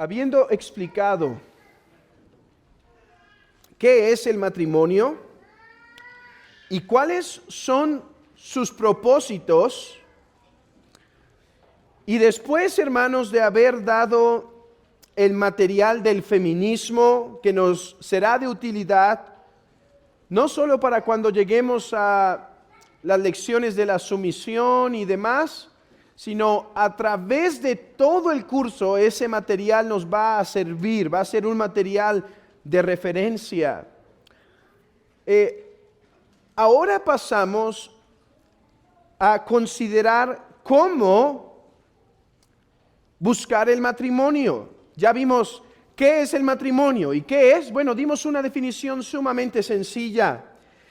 Habiendo explicado qué es el matrimonio y cuáles son sus propósitos, y después, hermanos, de haber dado el material del feminismo que nos será de utilidad, no solo para cuando lleguemos a las lecciones de la sumisión y demás, sino a través de todo el curso ese material nos va a servir, va a ser un material de referencia. Ahora pasamos a considerar cómo buscar el matrimonio. Ya vimos qué es el matrimonio y qué es. Bueno, dimos una definición sumamente sencilla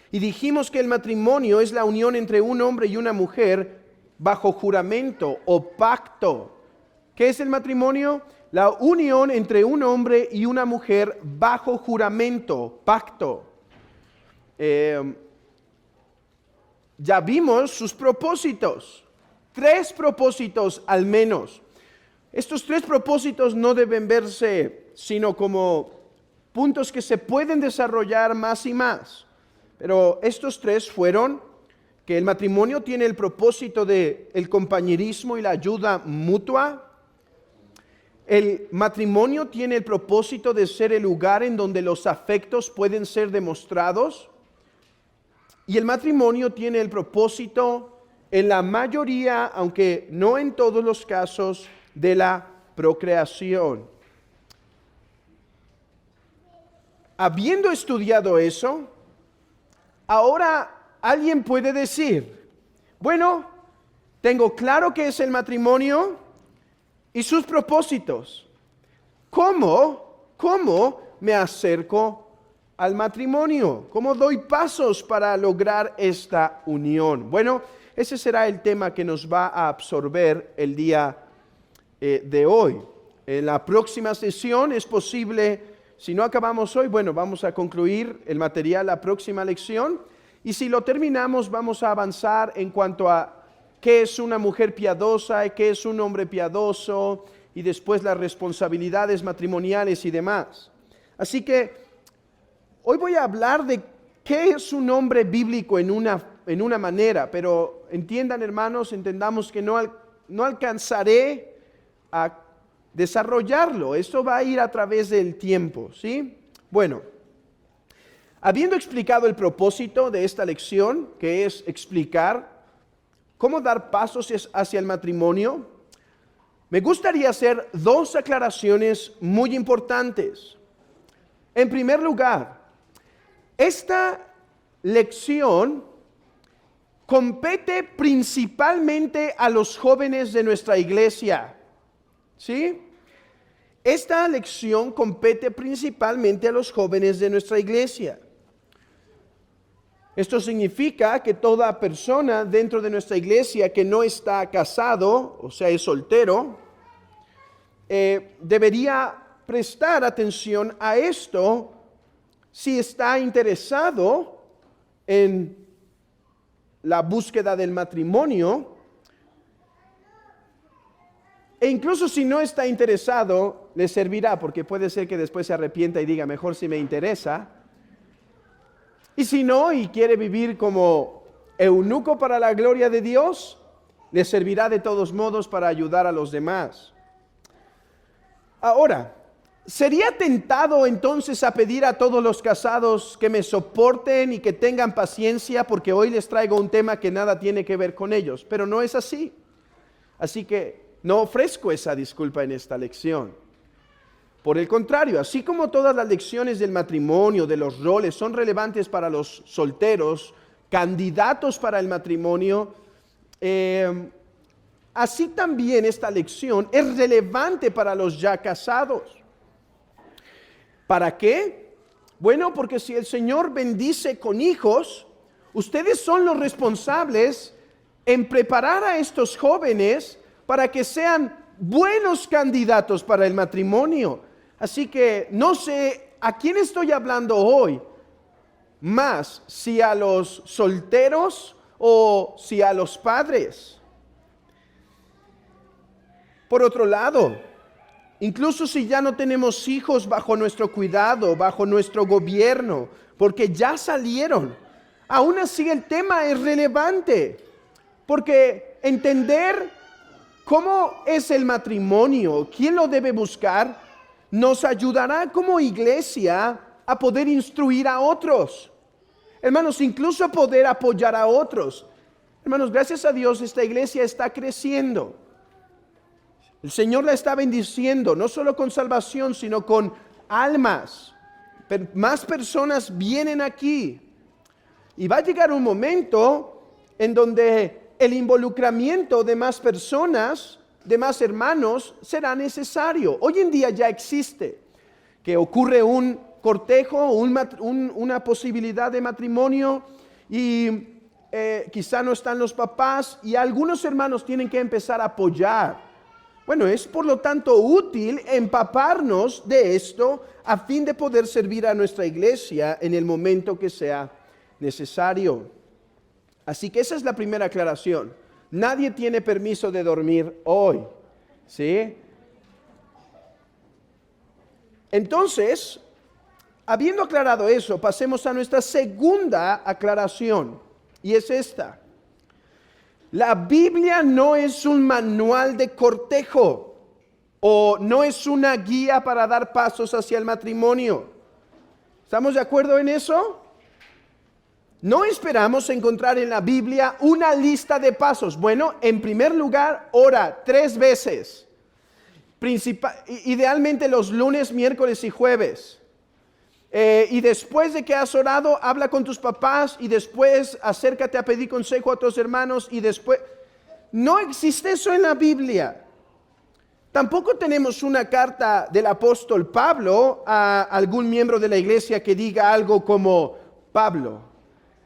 y dijimos que el matrimonio es la unión entre un hombre y una mujer bajo juramento o pacto. ¿Qué es el matrimonio? La unión entre un hombre y una mujer bajo juramento, pacto. Ya vimos sus propósitos, 3 propósitos al menos. Estos 3 propósitos no deben verse sino como puntos que se pueden desarrollar más y más. Pero estos 3 fueron que el matrimonio tiene el propósito de el compañerismo y la ayuda mutua. El matrimonio tiene el propósito de ser el lugar en donde los afectos pueden ser demostrados. Y el matrimonio tiene el propósito, en la mayoría, aunque no en todos los casos, de la procreación. Habiendo estudiado eso, ahora alguien puede decir, bueno, tengo claro qué es el matrimonio y sus propósitos. ¿Cómo me acerco al matrimonio? ¿Cómo doy pasos para lograr esta unión? Bueno, ese será el tema que nos va a absorber el día de hoy. En la próxima sesión es posible, si no acabamos hoy, bueno, vamos a concluir el material la próxima lección. Y si lo terminamos, vamos a avanzar en cuanto a qué es una mujer piadosa y qué es un hombre piadoso, y después las responsabilidades matrimoniales y demás. Así que hoy voy a hablar de qué es un hombre bíblico en una manera, pero entiendan, hermanos, entendamos que no alcanzaré a desarrollarlo. Esto va a ir a través del tiempo, ¿sí? Bueno, habiendo explicado el propósito de esta lección, que es explicar cómo dar pasos hacia el matrimonio, me gustaría hacer 2 aclaraciones muy importantes. En primer lugar, esta lección compete principalmente a los jóvenes de nuestra iglesia, ¿sí? Esta lección compete principalmente a los jóvenes de nuestra iglesia. Esto significa que toda persona dentro de nuestra iglesia que no está casado, o sea, es soltero, debería prestar atención a esto si está interesado en la búsqueda del matrimonio, e incluso si no está interesado, le servirá, porque puede ser que después se arrepienta y diga, mejor si me interesa. Y si no, y quiere vivir como eunuco para la gloria de Dios, le servirá de todos modos para ayudar a los demás. Ahora, ¿sería tentado entonces a pedir a todos los casados que me soporten y que tengan paciencia, porque hoy les traigo un tema que nada tiene que ver con ellos? Pero no es así. Así que no ofrezco esa disculpa en esta lección. Por el contrario, así como todas las lecciones del matrimonio, de los roles, son relevantes para los solteros, candidatos para el matrimonio, así también esta lección es relevante para los ya casados. ¿Para qué? Bueno, porque si el Señor bendice con hijos, ustedes son los responsables en preparar a estos jóvenes para que sean buenos candidatos para el matrimonio. Así que no se ¿a quién estoy hablando hoy? Más, si a los solteros o si a los padres. Por otro lado, incluso si ya no tenemos hijos bajo nuestro cuidado, bajo nuestro gobierno, porque ya salieron, aún así el tema es relevante, porque entender cómo es el matrimonio, quién lo debe buscar, nos ayudará como iglesia a poder instruir a otros. Hermanos, incluso a poder apoyar a otros. Hermanos, gracias a Dios esta iglesia está creciendo. El Señor la está bendiciendo, no solo con salvación, sino con almas. Más personas vienen aquí. Y va a llegar un momento en donde el involucramiento de más personas, de más hermanos, será necesario. Hoy en día ya existe que ocurre un cortejo, una posibilidad de matrimonio y quizá no están los papás y algunos hermanos tienen que empezar a apoyar. Bueno, es por lo tanto útil empaparnos de esto a fin de poder servir a nuestra iglesia en el momento que sea necesario. Así que esa es la primera aclaración. Nadie tiene permiso de dormir hoy, ¿sí? Entonces, habiendo aclarado eso, pasemos a nuestra segunda aclaración, y es esta. La Biblia no es un manual de cortejo o no es una guía para dar pasos hacia el matrimonio. ¿Estamos de acuerdo en eso? No esperamos encontrar en la Biblia una lista de pasos. Bueno, en primer lugar, ora 3 veces. Idealmente los lunes, miércoles y jueves. Y después de que has orado, habla con tus papás y después acércate a pedir consejo a otros hermanos y después... No existe eso en la Biblia. Tampoco tenemos una carta del apóstol Pablo a algún miembro de la iglesia que diga algo como: Pablo,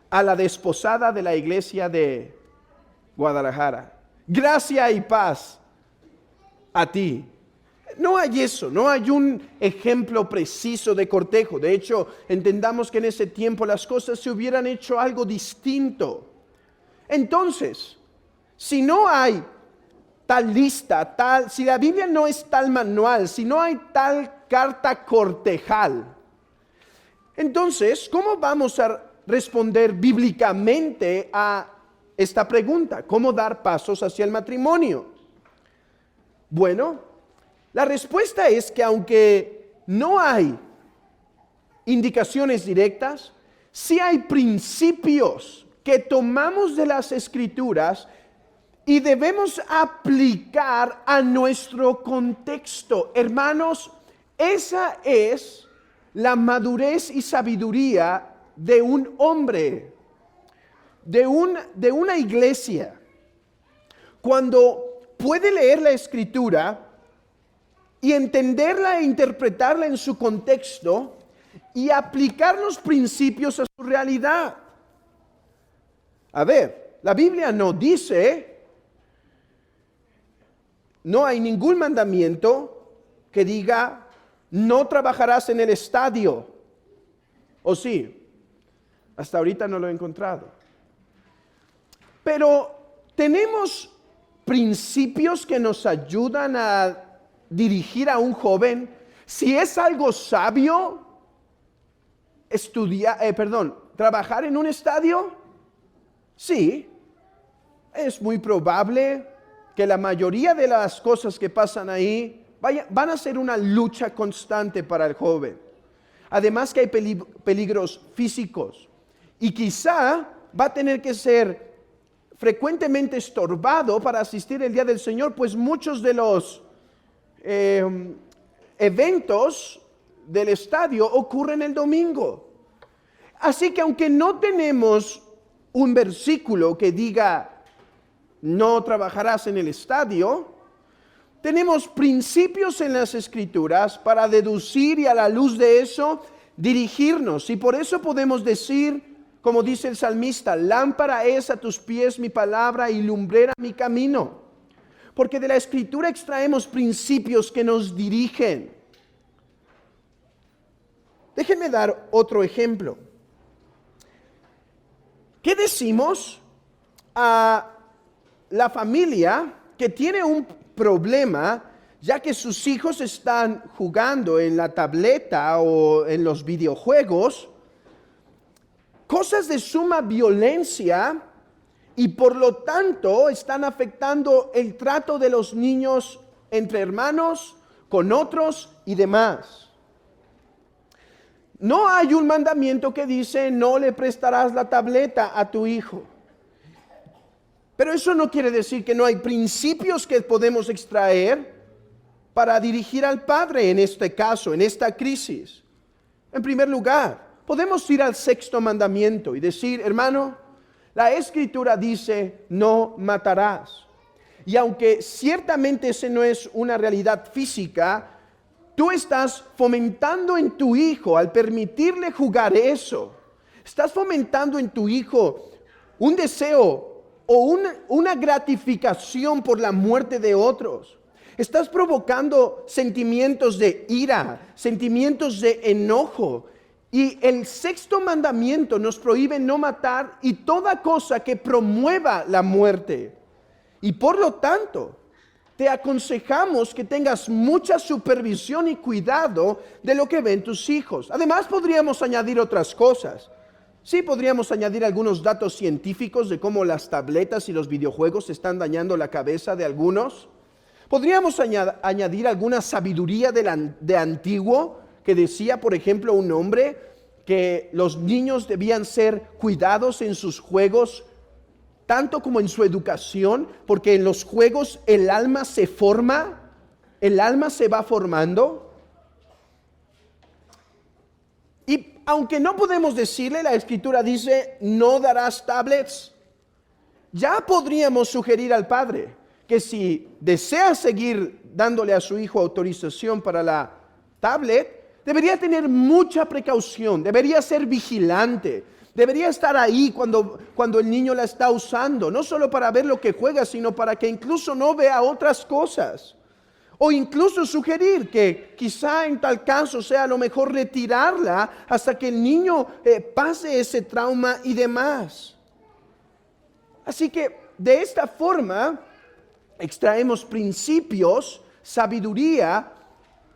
a la desposada de la iglesia de Guadalajara, gracia y paz a ti. No hay eso, no hay un ejemplo preciso de cortejo. De hecho, entendamos que en ese tiempo las cosas se hubieran hecho algo distinto. Entonces, si no hay tal lista, si la Biblia no es tal manual, si no hay tal carta cortejal, entonces, ¿cómo vamos a responder bíblicamente a esta pregunta? ¿Cómo dar pasos hacia el matrimonio? Bueno, la respuesta es que aunque no hay indicaciones directas, sí hay principios que tomamos de las Escrituras y debemos aplicar a nuestro contexto. Hermanos, esa es la madurez y sabiduría de un hombre, de una iglesia. Cuando puede leer la Escritura y entenderla e interpretarla en su contexto y aplicar los principios a su realidad. A ver, la Biblia no dice, no hay ningún mandamiento que diga no trabajarás en el estadio. ¿O sí? Hasta ahorita no lo he encontrado. Pero tenemos principios que nos ayudan a dirigir a un joven. Si es algo sabio, trabajar en un estadio, sí, es muy probable que la mayoría de las cosas que pasan ahí van a ser una lucha constante para el joven. Además que hay peligros físicos y quizá va a tener que ser frecuentemente estorbado para asistir el día del Señor, pues muchos de los eventos del estadio ocurren el domingo. Así que aunque no tenemos un versículo que diga no trabajarás en el estadio, tenemos principios en las Escrituras para deducir y a la luz de eso dirigirnos. Y por eso podemos decir, como dice el salmista: lámpara es a tus pies mi palabra y lumbrera mi camino. Porque de la Escritura extraemos principios que nos dirigen. Déjenme dar otro ejemplo. ¿Qué decimos a la familia que tiene un problema ya que sus hijos están jugando en la tableta o en los videojuegos cosas de suma violencia y por lo tanto están afectando el trato de los niños entre hermanos, con otros y demás? No hay un mandamiento que dice no le prestarás la tableta a tu hijo. Pero eso no quiere decir que no hay principios que podemos extraer para dirigir al padre en este caso, en esta crisis. En primer lugar, podemos ir al sexto mandamiento y decir, hermano, la Escritura dice, no matarás. Y aunque ciertamente ese no es una realidad física, tú estás fomentando en tu hijo, al permitirle jugar eso, estás fomentando en tu hijo un deseo o una gratificación por la muerte de otros. Estás provocando sentimientos de ira, sentimientos de enojo. Y el sexto mandamiento nos prohíbe no matar y toda cosa que promueva la muerte. Y por lo tanto, te aconsejamos que tengas mucha supervisión y cuidado de lo que ven tus hijos. Además, podríamos añadir otras cosas. Sí, podríamos añadir algunos datos científicos de cómo las tabletas y los videojuegos están dañando la cabeza de algunos. Podríamos añadir alguna sabiduría de antiguo que decía, por ejemplo, un hombre que los niños debían ser cuidados en sus juegos tanto como en su educación, porque en los juegos el alma se forma, el alma se va formando. Y aunque no podemos decirle, la Escritura dice, no darás tablets, ya podríamos sugerir al padre que si desea seguir dándole a su hijo autorización para la tablet, debería tener mucha precaución, debería ser vigilante. Debería estar ahí cuando el niño la está usando, no solo para ver lo que juega, sino para que incluso no vea otras cosas. O incluso sugerir que quizá en tal caso sea lo mejor retirarla hasta que el niño pase ese trauma y demás. Así que de esta forma extraemos principios, sabiduría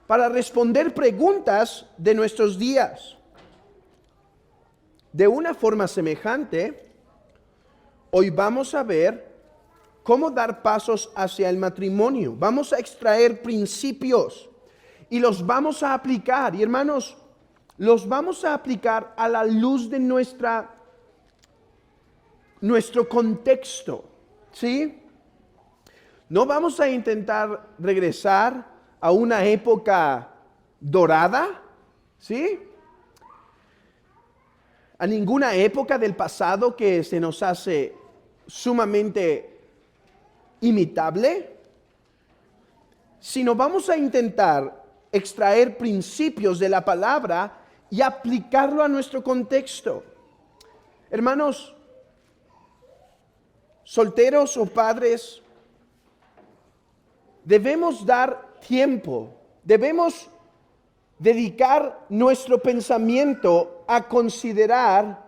para responder preguntas de nuestros días. De una forma semejante, hoy vamos a ver cómo dar pasos hacia el matrimonio. Vamos a extraer principios y los vamos a aplicar. Y hermanos, los vamos a aplicar a la luz de nuestro contexto, ¿sí? No vamos a intentar regresar a una época dorada, ¿sí? A ninguna época del pasado que se nos hace sumamente imitable, sino vamos a intentar extraer principios de la palabra y aplicarlo a nuestro contexto. Hermanos, solteros o padres, debemos dar tiempo, debemos dedicar nuestro pensamiento a considerar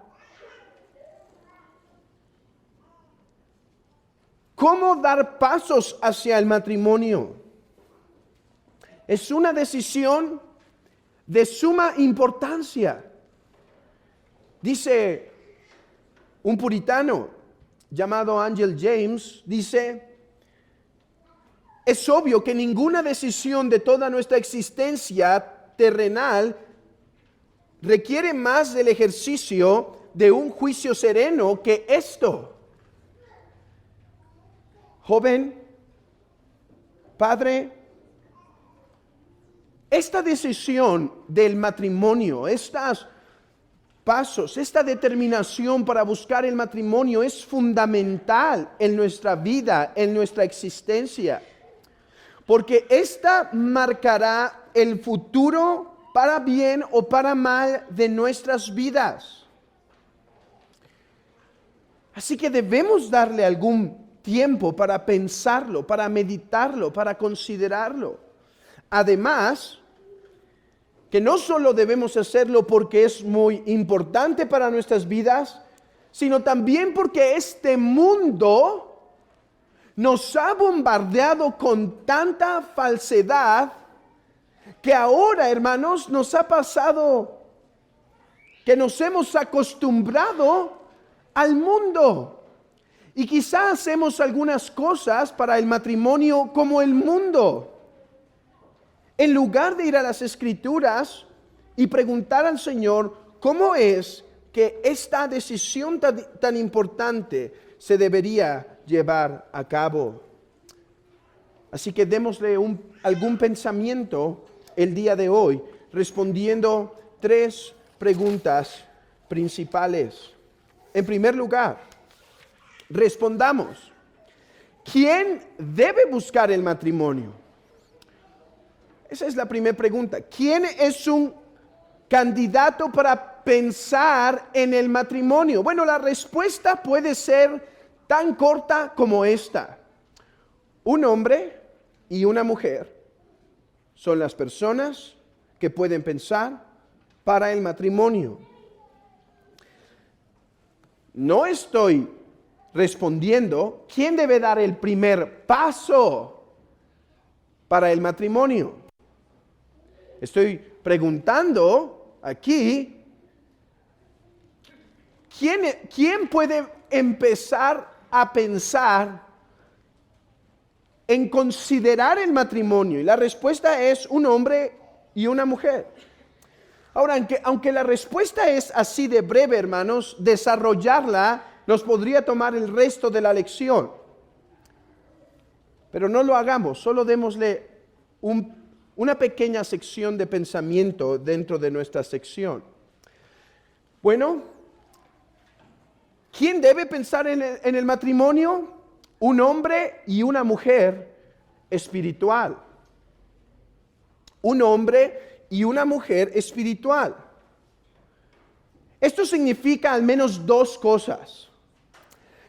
cómo dar pasos hacia el matrimonio. Es una decisión de suma importancia. Dice un puritano llamado Angel James, dice: es obvio que ninguna decisión de toda nuestra existencia terrenal requiere más del ejercicio de un juicio sereno que esto. Joven, padre, esta decisión del matrimonio, estos pasos, esta determinación para buscar el matrimonio es fundamental en nuestra vida, en nuestra existencia. Porque esta marcará el futuro para bien o para mal de nuestras vidas. Así que debemos darle algún tiempo para pensarlo, para meditarlo, para considerarlo. Además, que no solo debemos hacerlo porque es muy importante para nuestras vidas, sino también porque este mundo nos ha bombardeado con tanta falsedad que ahora, hermanos, nos ha pasado que nos hemos acostumbrado al mundo. Y quizás hacemos algunas cosas para el matrimonio como el mundo. En lugar de ir a las Escrituras y preguntar al Señor cómo es que esta decisión tan importante se debería llevar a cabo. Así que démosle algún pensamiento el día de hoy, respondiendo 3 preguntas principales. En primer lugar, respondamos, ¿quién debe buscar el matrimonio? Esa es la primera pregunta. ¿Quién es un candidato para pensar en el matrimonio? Bueno, la respuesta puede ser tan corta como esta. Un hombre y una mujer son las personas que pueden pensar para el matrimonio. No estoy respondiendo quién debe dar el primer paso para el matrimonio. Estoy preguntando aquí, ¿quién puede empezar a pensar en considerar el matrimonio? Y la respuesta es un hombre y una mujer. Ahora, aunque la respuesta es así de breve, hermanos, desarrollarla nos podría tomar el resto de la lección. Pero no lo hagamos, solo démosle una pequeña sección de pensamiento dentro de nuestra sección. Bueno, ¿quién debe pensar en el matrimonio? Un hombre y una mujer espiritual. Un hombre y una mujer espiritual. Esto significa al menos 2 cosas.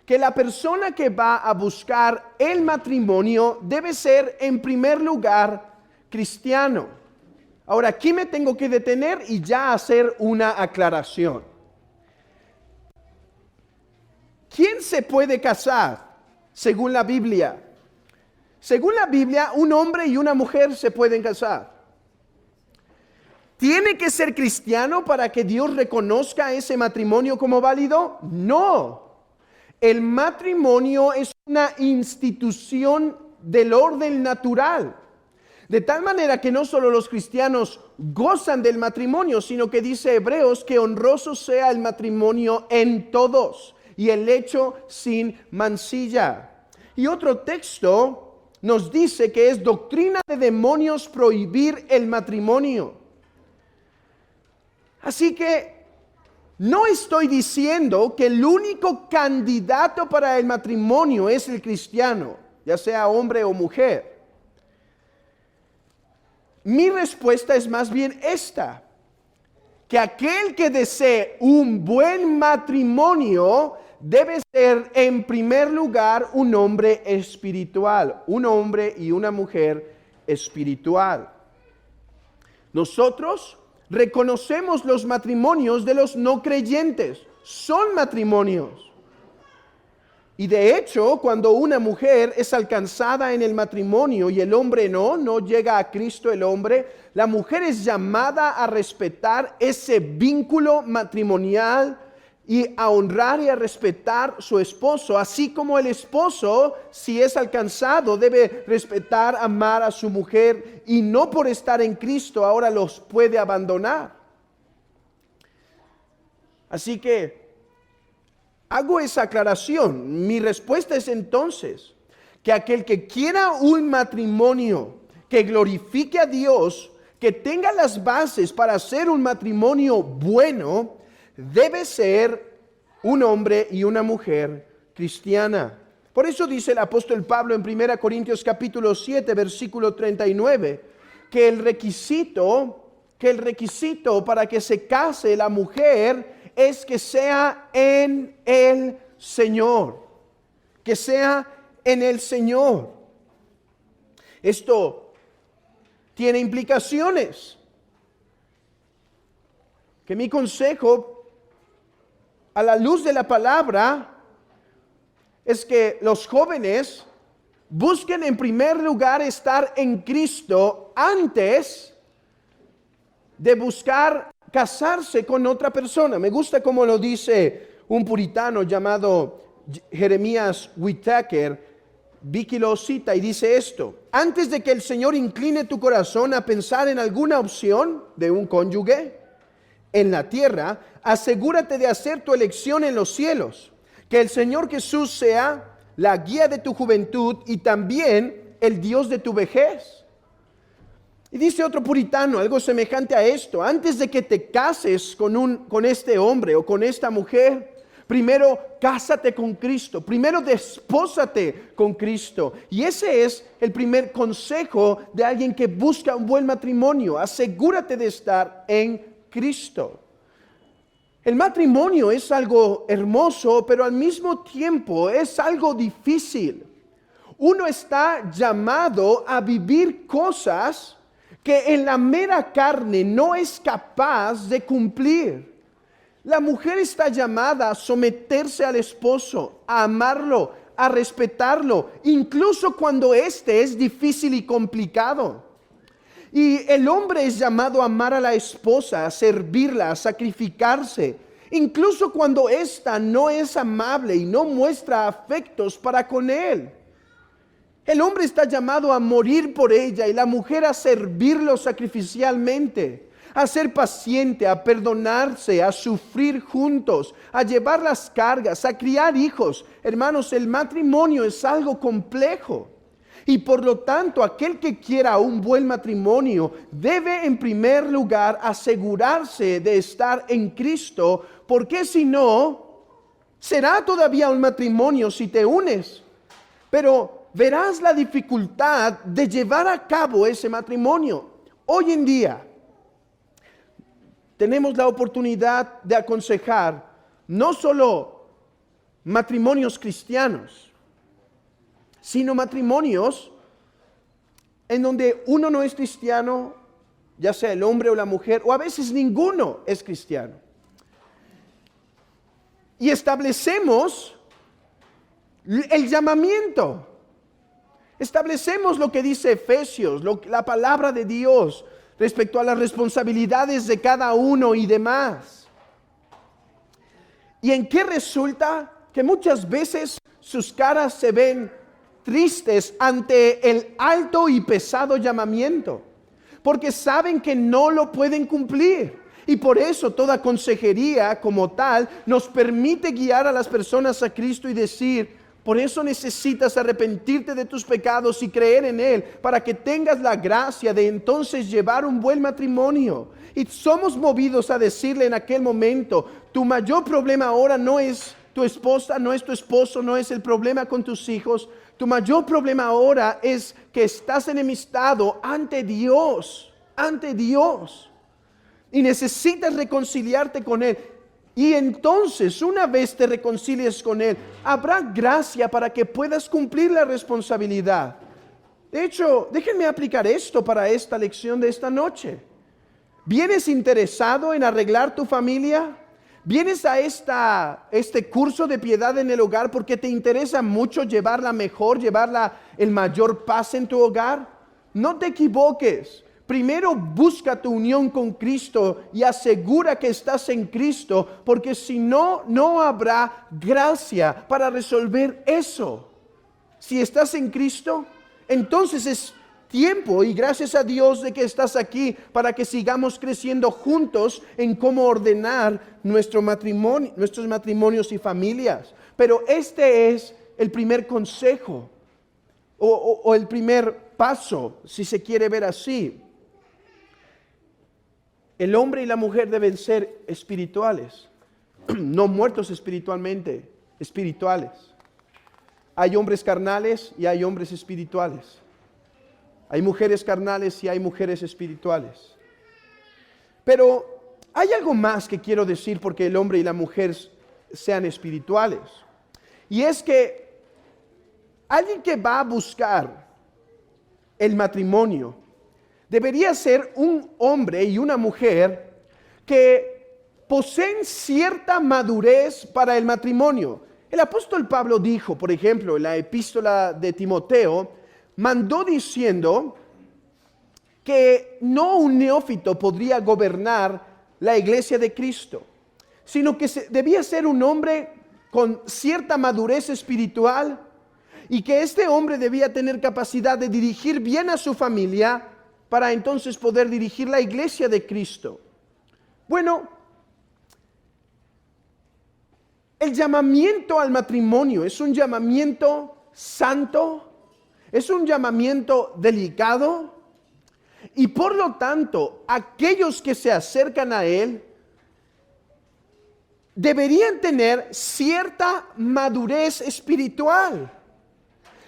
Que la persona que va a buscar el matrimonio debe ser en primer lugar cristiano. Ahora, aquí me tengo que detener y ya hacer una aclaración. ¿Quién se puede casar según la Biblia? Según la Biblia, un hombre y una mujer se pueden casar. ¿Tiene que ser cristiano para que Dios reconozca ese matrimonio como válido? No. El matrimonio es una institución del orden natural. De tal manera que no solo los cristianos gozan del matrimonio, sino que dice Hebreos que honroso sea el matrimonio en todos y el hecho sin mancilla. Y otro texto nos dice que es doctrina de demonios prohibir el matrimonio. Así que no estoy diciendo que el único candidato para el matrimonio es el cristiano, ya sea hombre o mujer. Mi respuesta es más bien esta, que aquel que desee un buen matrimonio debe ser en primer lugar un hombre espiritual, un hombre y una mujer espiritual. Nosotros reconocemos los matrimonios de los no creyentes, son matrimonios. Y de hecho, cuando una mujer es alcanzada en el matrimonio y el hombre no llega a Cristo el hombre, la mujer es llamada a respetar ese vínculo matrimonial y a honrar y a respetar su esposo, así como el esposo, si es alcanzado, debe respetar, amar a su mujer y no por estar en Cristo ahora los puede abandonar. Así que hago esa aclaración. Mi respuesta es entonces que aquel que quiera un matrimonio que glorifique a Dios, que tenga las bases para hacer un matrimonio bueno, debe ser un hombre y una mujer cristiana. Por eso dice el apóstol Pablo en 1 Corintios capítulo 7, versículo 39, que el requisito para que se case la mujer es que sea en el Señor, que sea en el Señor. Esto tiene implicaciones. que mi consejo a la luz de la palabra es que los jóvenes busquen en primer lugar estar en Cristo antes de buscar casarse con otra persona. Me gusta como lo dice un puritano llamado Jeremías Whittaker. Vicky lo cita y dice esto: antes de que el Señor incline tu corazón a pensar en alguna opción de un cónyuge en la tierra, asegúrate de hacer tu elección en los cielos. Que el Señor Jesús sea la guía de tu juventud y también el Dios de tu vejez. Y dice otro puritano algo semejante a esto: antes de que te cases con este hombre o con esta mujer, primero cásate con Cristo, primero despósate con Cristo. Y ese es el primer consejo de alguien que busca un buen matrimonio: asegúrate de estar en Cristo. El matrimonio es algo hermoso, pero al mismo tiempo es algo difícil. Uno está llamado a vivir cosas que en la mera carne no es capaz de cumplir. La mujer está llamada a someterse al esposo, a amarlo, a respetarlo, incluso cuando este es difícil y complicado. Y el hombre es llamado a amar a la esposa, a servirla, a sacrificarse, incluso cuando ésta no es amable y no muestra afectos para con él. El hombre está llamado a morir por ella y la mujer a servirlo sacrificialmente, a ser paciente, a perdonarse, a sufrir juntos, a llevar las cargas, a criar hijos. Hermanos, el matrimonio es algo complejo. Y por lo tanto, aquel que quiera un buen matrimonio debe en primer lugar asegurarse de estar en Cristo, porque si no, será todavía un matrimonio si te unes, pero verás la dificultad de llevar a cabo ese matrimonio. Hoy en día tenemos la oportunidad de aconsejar no solo matrimonios cristianos, sino matrimonios en donde uno no es cristiano, ya sea el hombre o la mujer, o a veces ninguno es cristiano. Y establecemos el llamamiento, establecemos lo que dice Efesios, la palabra de Dios respecto a las responsabilidades de cada uno y demás. ¿Y en qué resulta? Que muchas veces sus caras se ven tristes ante el alto y pesado llamamiento, porque saben que no lo pueden cumplir. Y por eso toda consejería como tal nos permite guiar a las personas a Cristo y decir: por eso necesitas arrepentirte de tus pecados y creer en Él, para que tengas la gracia de entonces llevar un buen matrimonio. Y somos movidos a decirle en aquel momento: tu mayor problema ahora no es tu esposa, no es tu esposo, no es el problema con tus hijos. Tu mayor problema ahora es que estás enemistado ante Dios, y necesitas reconciliarte con Él. Y entonces, una vez te reconcilies con Él, habrá gracia para que puedas cumplir la responsabilidad. De hecho, déjenme aplicar esto para esta lección de esta noche. ¿Vienes interesado en arreglar tu familia? ¿Vienes a este curso de piedad en el hogar porque te interesa mucho llevarla mejor, el mayor paz en tu hogar? No te equivoques. Primero busca tu unión con Cristo y asegura que estás en Cristo, porque si no, no habrá gracia para resolver eso. Si estás en Cristo, entonces es tiempo, y gracias a Dios de que estás aquí, para que sigamos creciendo juntos en cómo ordenar nuestros matrimonios y familias. Pero este es el primer consejo o el primer paso, si se quiere ver así. El hombre y la mujer deben ser espirituales, no muertos espiritualmente, espirituales. Hay hombres carnales y hay hombres espirituales. Hay mujeres carnales y hay mujeres espirituales. Pero hay algo más que quiero decir porque el hombre y la mujer sean espirituales. Y es que alguien que va a buscar el matrimonio debería ser un hombre y una mujer que poseen cierta madurez para el matrimonio. El apóstol Pablo dijo, por ejemplo, en la epístola de Timoteo, mandó diciendo que no un neófito podría gobernar la iglesia de Cristo, sino que debía ser un hombre con cierta madurez espiritual y que este hombre debía tener capacidad de dirigir bien a su familia para entonces poder dirigir la iglesia de Cristo. Bueno, el llamamiento al matrimonio es un llamamiento santo, es un llamamiento delicado y por lo tanto aquellos que se acercan a él deberían tener cierta madurez espiritual,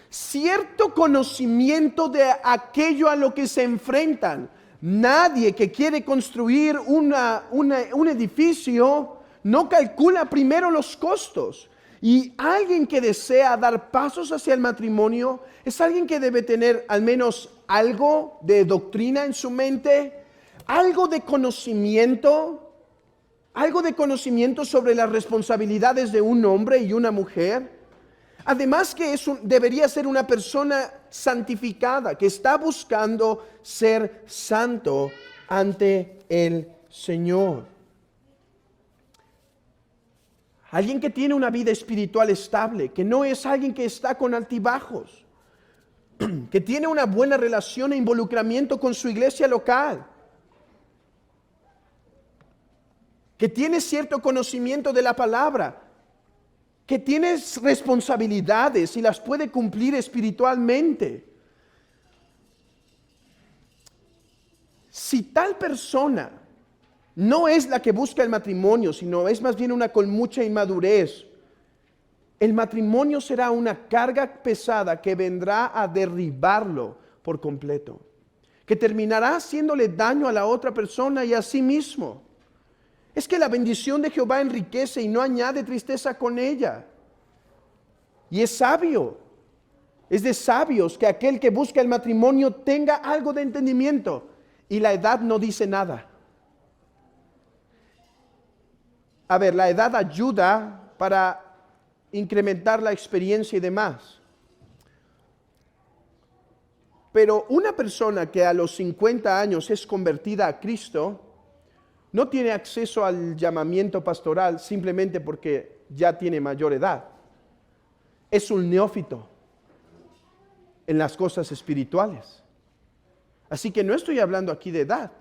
cierto conocimiento de aquello a lo que se enfrentan. Nadie que quiere construir un edificio no calcula primero los costos. Y alguien que desea dar pasos hacia el matrimonio es alguien que debe tener al menos algo de doctrina en su mente, algo de conocimiento sobre las responsabilidades de un hombre y una mujer. Además que debería ser una persona santificada, que está buscando ser santo ante el Señor. Alguien que tiene una vida espiritual estable, que no es alguien que está con altibajos, que tiene una buena relación e involucramiento con su iglesia local, que tiene cierto conocimiento de la palabra, que tiene responsabilidades y las puede cumplir espiritualmente. Si tal persona no es la que busca el matrimonio, sino es más bien una con mucha inmadurez, el matrimonio será una carga pesada que vendrá a derribarlo por completo, que terminará haciéndole daño a la otra persona y a sí mismo. Es que la bendición de Jehová enriquece y no añade tristeza con ella. Y es sabio, es de sabios que aquel que busca el matrimonio tenga algo de entendimiento, y la edad no dice nada. A ver, la edad ayuda para incrementar la experiencia y demás. Pero una persona que a los 50 años es convertida a Cristo, no tiene acceso al llamamiento pastoral simplemente porque ya tiene mayor edad. Es un neófito en las cosas espirituales. Así que no estoy hablando aquí de edad,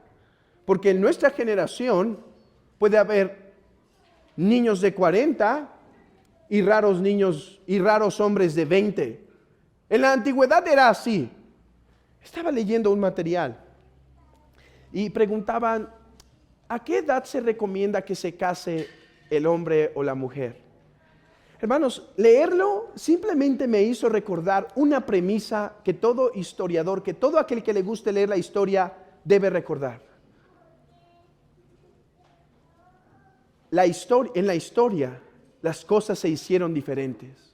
porque en nuestra generación puede haber niños de 40 y raros hombres de 20. En la antigüedad era así. Estaba leyendo un material y preguntaban, ¿a qué edad se recomienda que se case el hombre o la mujer? Hermanos, leerlo simplemente me hizo recordar una premisa que todo historiador, que todo aquel que le guste leer la historia debe recordar. En la historia las cosas se hicieron diferentes.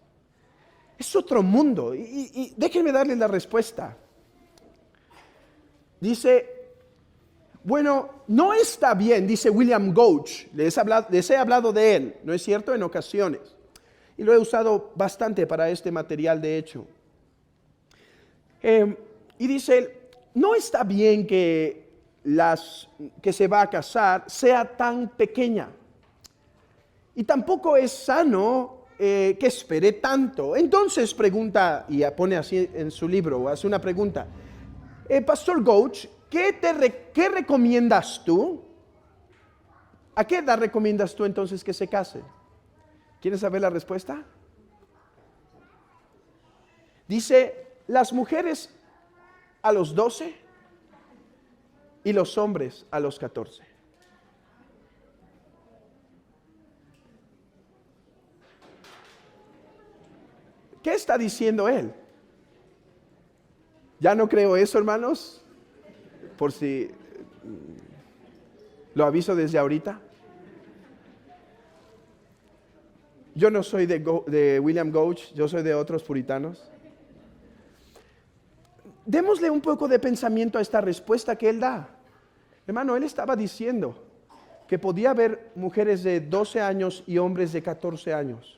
Es otro mundo y déjenme darles la respuesta. Dice, bueno, no está bien, dice William Gouge, les he hablado de él, ¿no es cierto? En ocasiones. Y lo he usado bastante para este material, de hecho. Y dice, no está bien que que se va a casar sea tan pequeña. Y tampoco es sano que espere tanto. Entonces pregunta, y pone así en su libro, hace una pregunta. Pastor Gouge, ¿qué recomiendas tú? ¿A qué edad recomiendas tú entonces que se case? ¿Quieres saber la respuesta? Dice, las mujeres a los 12 y los hombres a los 14. ¿Qué está diciendo él? Ya no creo eso, hermanos, por si lo aviso desde ahorita. Yo no soy de William Gouge, yo soy de otros puritanos. Démosle un poco de pensamiento a esta respuesta que él da. Hermano, él estaba diciendo que podía haber mujeres de 12 años y hombres de 14 años.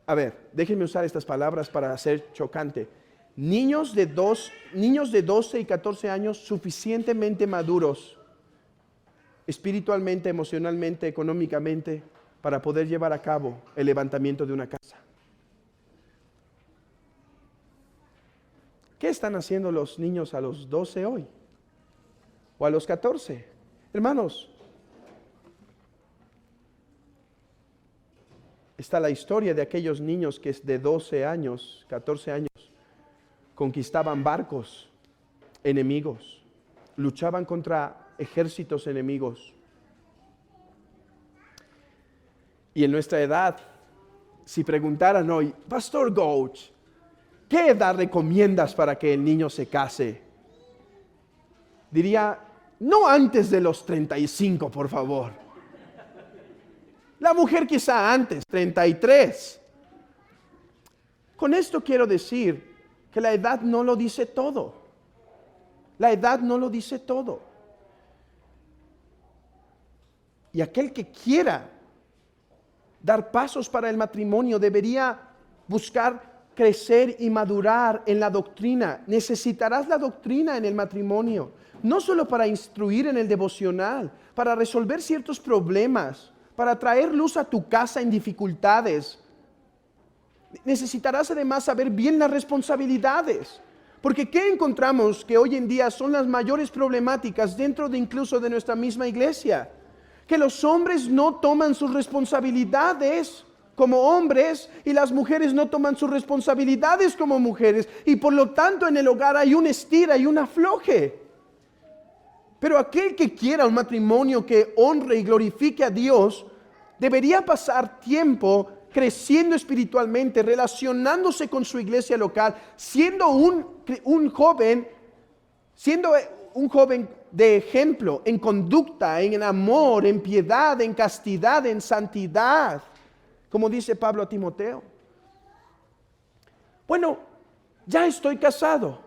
A ver, déjenme usar estas palabras para ser chocante. Niños de 12 y 14 años suficientemente maduros, espiritualmente, emocionalmente, económicamente, para poder llevar a cabo el levantamiento de una casa. ¿Qué están haciendo los niños a los 12 hoy? ¿O a los 14? Hermanos, está la historia de aquellos niños que de 12 años, 14 años, conquistaban barcos enemigos, luchaban contra ejércitos enemigos. Y en nuestra edad, si preguntaran hoy, Pastor Gouch, ¿qué edad recomiendas para que el niño se case? Diría, no antes de los 35, por favor. La mujer quizá antes, 33. Con esto quiero decir que la edad no lo dice todo. La edad no lo dice todo. Y aquel que quiera dar pasos para el matrimonio debería buscar crecer y madurar en la doctrina. Necesitarás la doctrina en el matrimonio, no solo para instruir en el devocional, para resolver ciertos problemas, para traer luz a tu casa en dificultades. Necesitarás además saber bien las responsabilidades, porque ¿qué encontramos que hoy en día son las mayores problemáticas dentro de incluso de nuestra misma iglesia? Que los hombres no toman sus responsabilidades como hombres y las mujeres no toman sus responsabilidades como mujeres, y por lo tanto en el hogar hay un estira y un afloje. Pero aquel que quiera un matrimonio que honre y glorifique a Dios debería pasar tiempo creciendo espiritualmente, relacionándose con su iglesia local, siendo un joven de ejemplo en conducta, en amor, en piedad, en castidad, en santidad, como dice Pablo a Timoteo. Bueno, ya estoy casado.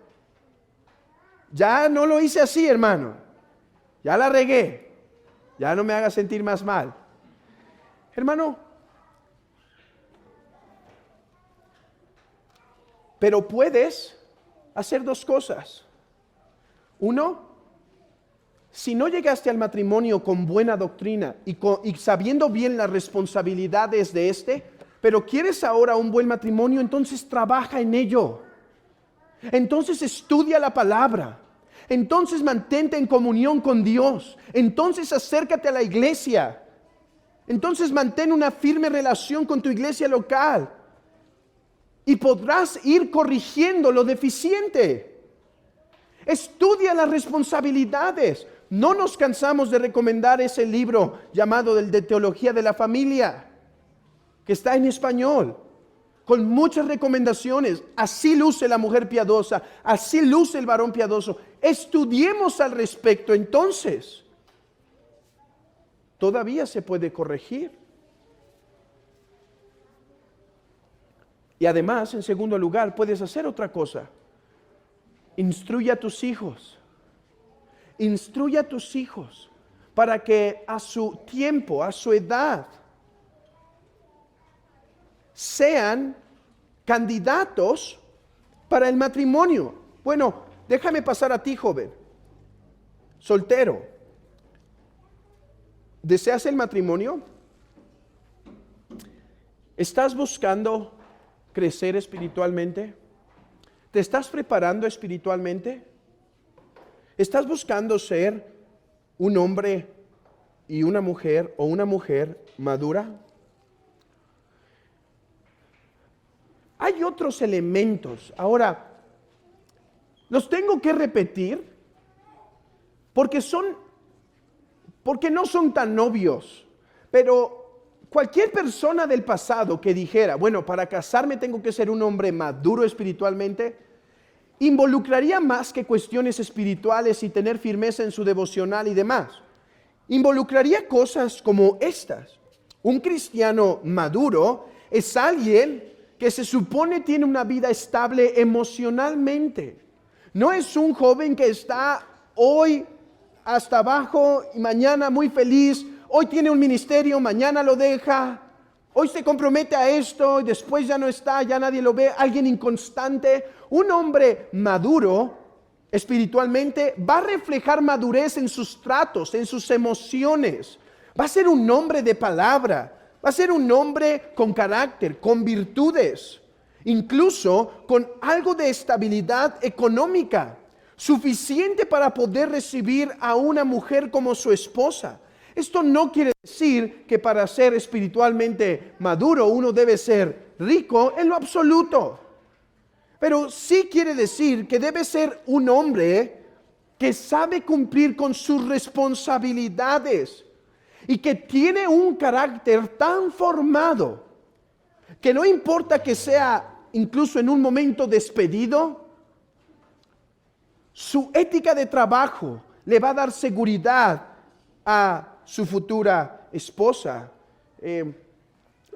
Ya no lo hice así, hermano. Ya la regué. Ya no me haga sentir más mal. Hermano, pero puedes hacer dos cosas. Uno, si no llegaste al matrimonio con buena doctrina y sabiendo bien las responsabilidades de pero quieres ahora un buen matrimonio, entonces trabaja en ello. Entonces estudia la palabra. Entonces mantente en comunión con Dios. Entonces acércate a la iglesia. Entonces mantén una firme relación con tu iglesia local. Y podrás ir corrigiendo lo deficiente. Estudia las responsabilidades. No nos cansamos de recomendar ese libro llamado de Teología de la Familia, que está en español, con muchas recomendaciones. Así luce la mujer piadosa, así luce el varón piadoso. Estudiemos al respecto entonces. Todavía se puede corregir. Y además, en segundo lugar, puedes hacer otra cosa. Instruye a tus hijos. Instruye a tus hijos para que a su tiempo, a su edad, sean candidatos para el matrimonio. Bueno, déjame pasar a ti, joven, soltero. ¿Deseas el matrimonio? ¿Estás buscando crecer espiritualmente? ¿Te estás preparando espiritualmente? ¿Estás buscando ser un hombre y una mujer o una mujer madura? Hay otros elementos. Ahora, los tengo que repetir porque no son tan obvios. Pero cualquier persona del pasado que dijera, bueno, para casarme tengo que ser un hombre maduro espiritualmente, involucraría más que cuestiones espirituales y tener firmeza en su devocional y demás. Involucraría cosas como estas. Un cristiano maduro es alguien que se supone tiene una vida estable emocionalmente. No es un joven que está hoy hasta abajo y mañana muy feliz. Hoy tiene un ministerio, mañana lo deja. Hoy se compromete a esto y después ya no está, ya nadie lo ve. Alguien inconstante. Un hombre maduro espiritualmente va a reflejar madurez en sus tratos, en sus emociones. Va a ser un hombre de palabra. Va a ser un hombre con carácter, con virtudes, incluso con algo de estabilidad económica, suficiente para poder recibir a una mujer como su esposa. Esto no quiere decir que para ser espiritualmente maduro uno debe ser rico en lo absoluto. Pero sí quiere decir que debe ser un hombre que sabe cumplir con sus responsabilidades y que tiene un carácter tan formado que no importa que sea incluso en un momento despedido, su ética de trabajo le va a dar seguridad a su futura esposa.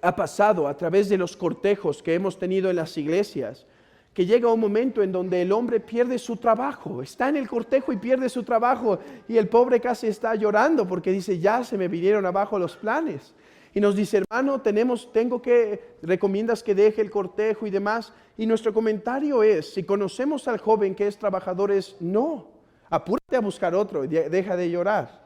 Ha pasado a través de los cortejos que hemos tenido en las iglesias, que llega un momento en donde el hombre pierde su trabajo, está en el cortejo y pierde su trabajo, y el pobre casi está llorando porque dice, ya se me vinieron abajo los planes. Y nos dice, hermano, recomiendas que deje el cortejo y demás. Y nuestro comentario es, si conocemos al joven que es trabajador, no, apúrate a buscar otro, deja de llorar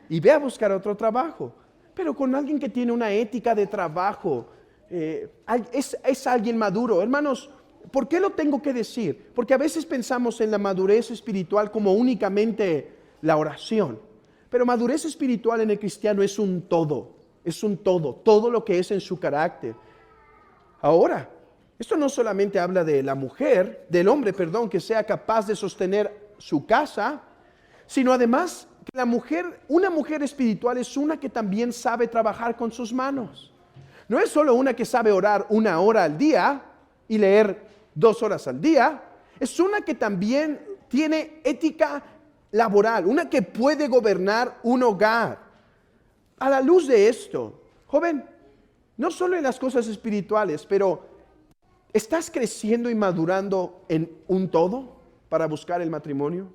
y ve a buscar otro trabajo. Pero con alguien que tiene una ética de trabajo, es alguien maduro. Hermanos, ¿por qué lo tengo que decir? Porque a veces pensamos en la madurez espiritual como únicamente la oración. Pero madurez espiritual en el cristiano es un todo, todo lo que es en su carácter. Ahora, esto no solamente habla de la mujer, del hombre, que sea capaz de sostener su casa, sino además que una mujer espiritual es una que también sabe trabajar con sus manos. No es solo una que sabe orar 1 hora al día y leer 2 horas al día, es una que también tiene ética laboral, una que puede gobernar un hogar. A la luz de esto, joven, no solo en las cosas espirituales, pero ¿estás creciendo y madurando en un todo para buscar el matrimonio?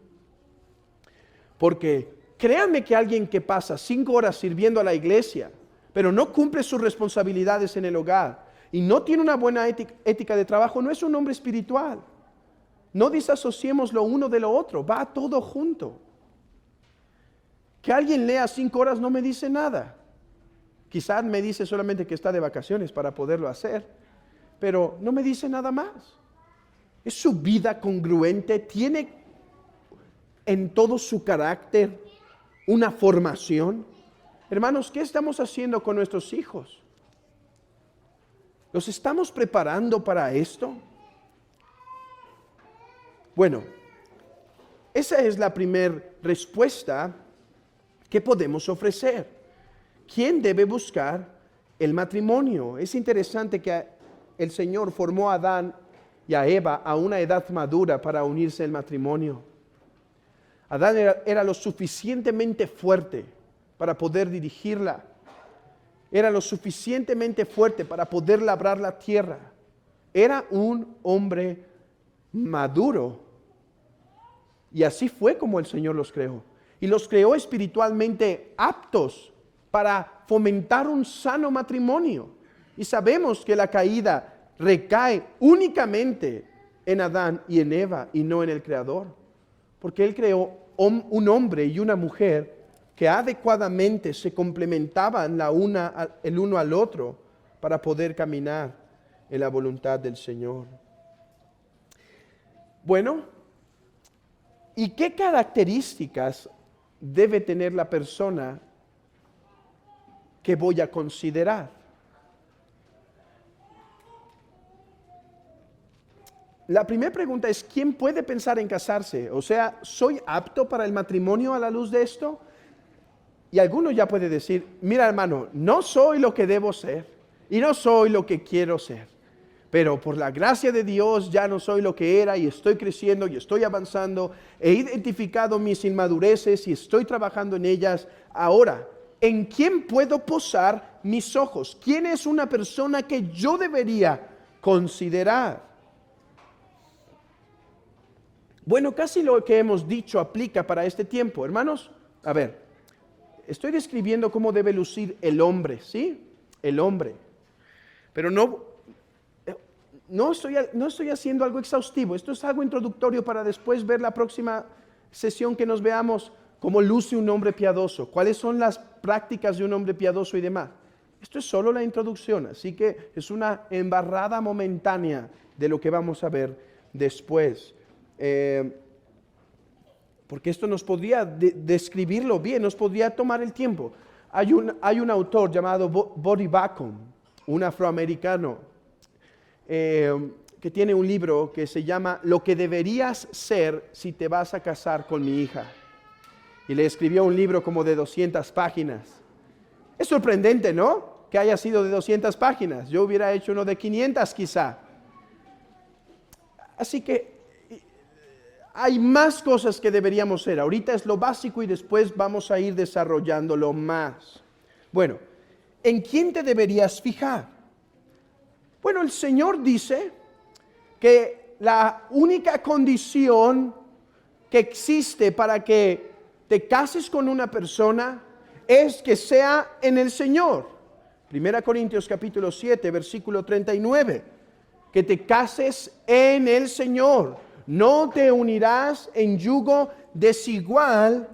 Porque créanme que alguien que pasa 5 horas sirviendo a la iglesia, pero no cumple sus responsabilidades en el hogar y no tiene una buena ética de trabajo, no es un hombre espiritual. No disasociemos lo uno de lo otro, va todo junto. Que alguien lea 5 horas no me dice nada. Quizás me dice solamente que está de vacaciones para poderlo hacer, pero no me dice nada más. ¿Es su vida congruente? ¿Tiene en todo su carácter una formación? Hermanos, ¿qué estamos haciendo con nuestros hijos? ¿Los estamos preparando para esto? Bueno, esa es la primera respuesta que podemos ofrecer. ¿Quién debe buscar el matrimonio? Es interesante que el Señor formó a Adán y a Eva a una edad madura para unirse al matrimonio. Adán era lo suficientemente fuerte para poder dirigirla. Era lo suficientemente fuerte para poder labrar la tierra. Era un hombre maduro. Y así fue como el Señor los creó. Y los creó espiritualmente aptos para fomentar un sano matrimonio. Y sabemos que la caída recae únicamente en Adán y en Eva y no en el Creador. Porque Él creó un hombre y una mujer que adecuadamente se complementaban el uno al otro para poder caminar en la voluntad del Señor. Bueno, ¿y qué características debe tener la persona que voy a considerar? La primera pregunta es, ¿quién puede pensar en casarse? O sea, ¿soy apto para el matrimonio a la luz de esto? Y alguno ya puede decir, mira hermano, no soy lo que debo ser y no soy lo que quiero ser, pero por la gracia de Dios ya no soy lo que era y estoy creciendo y estoy avanzando, he identificado mis inmadureces y estoy trabajando en ellas. Ahora, ¿en quién puedo posar mis ojos? ¿Quién es una persona que yo debería considerar? Bueno, casi lo que hemos dicho aplica para este tiempo. Hermanos, a ver, estoy describiendo cómo debe lucir el hombre, ¿sí? El hombre. Pero no estoy haciendo algo exhaustivo. Esto es algo introductorio para después ver la próxima sesión que nos veamos cómo luce un hombre piadoso, cuáles son las prácticas de un hombre piadoso y demás. Esto es solo la introducción, así que es una embarrada momentánea de lo que vamos a ver después. Porque esto nos podría describirlo bien, nos podría tomar el tiempo. Hay un autor llamado Bodhi Bacon, un afroamericano, que tiene un libro que se llama Lo que deberías ser si te vas a casar con mi hija. Y le escribió un libro como de 200 páginas. Es sorprendente, ¿no? Que haya sido de 200 páginas. Yo hubiera hecho uno de 500 quizá. Así que hay más cosas que deberíamos hacer. Ahorita es lo básico y después vamos a ir desarrollándolo más. Bueno, ¿en quién te deberías fijar? Bueno, el Señor dice que la única condición que existe para que te cases con una persona es que sea en el Señor. 1 Corintios capítulo 7, versículo 39. Que te cases en el Señor. No te unirás en yugo desigual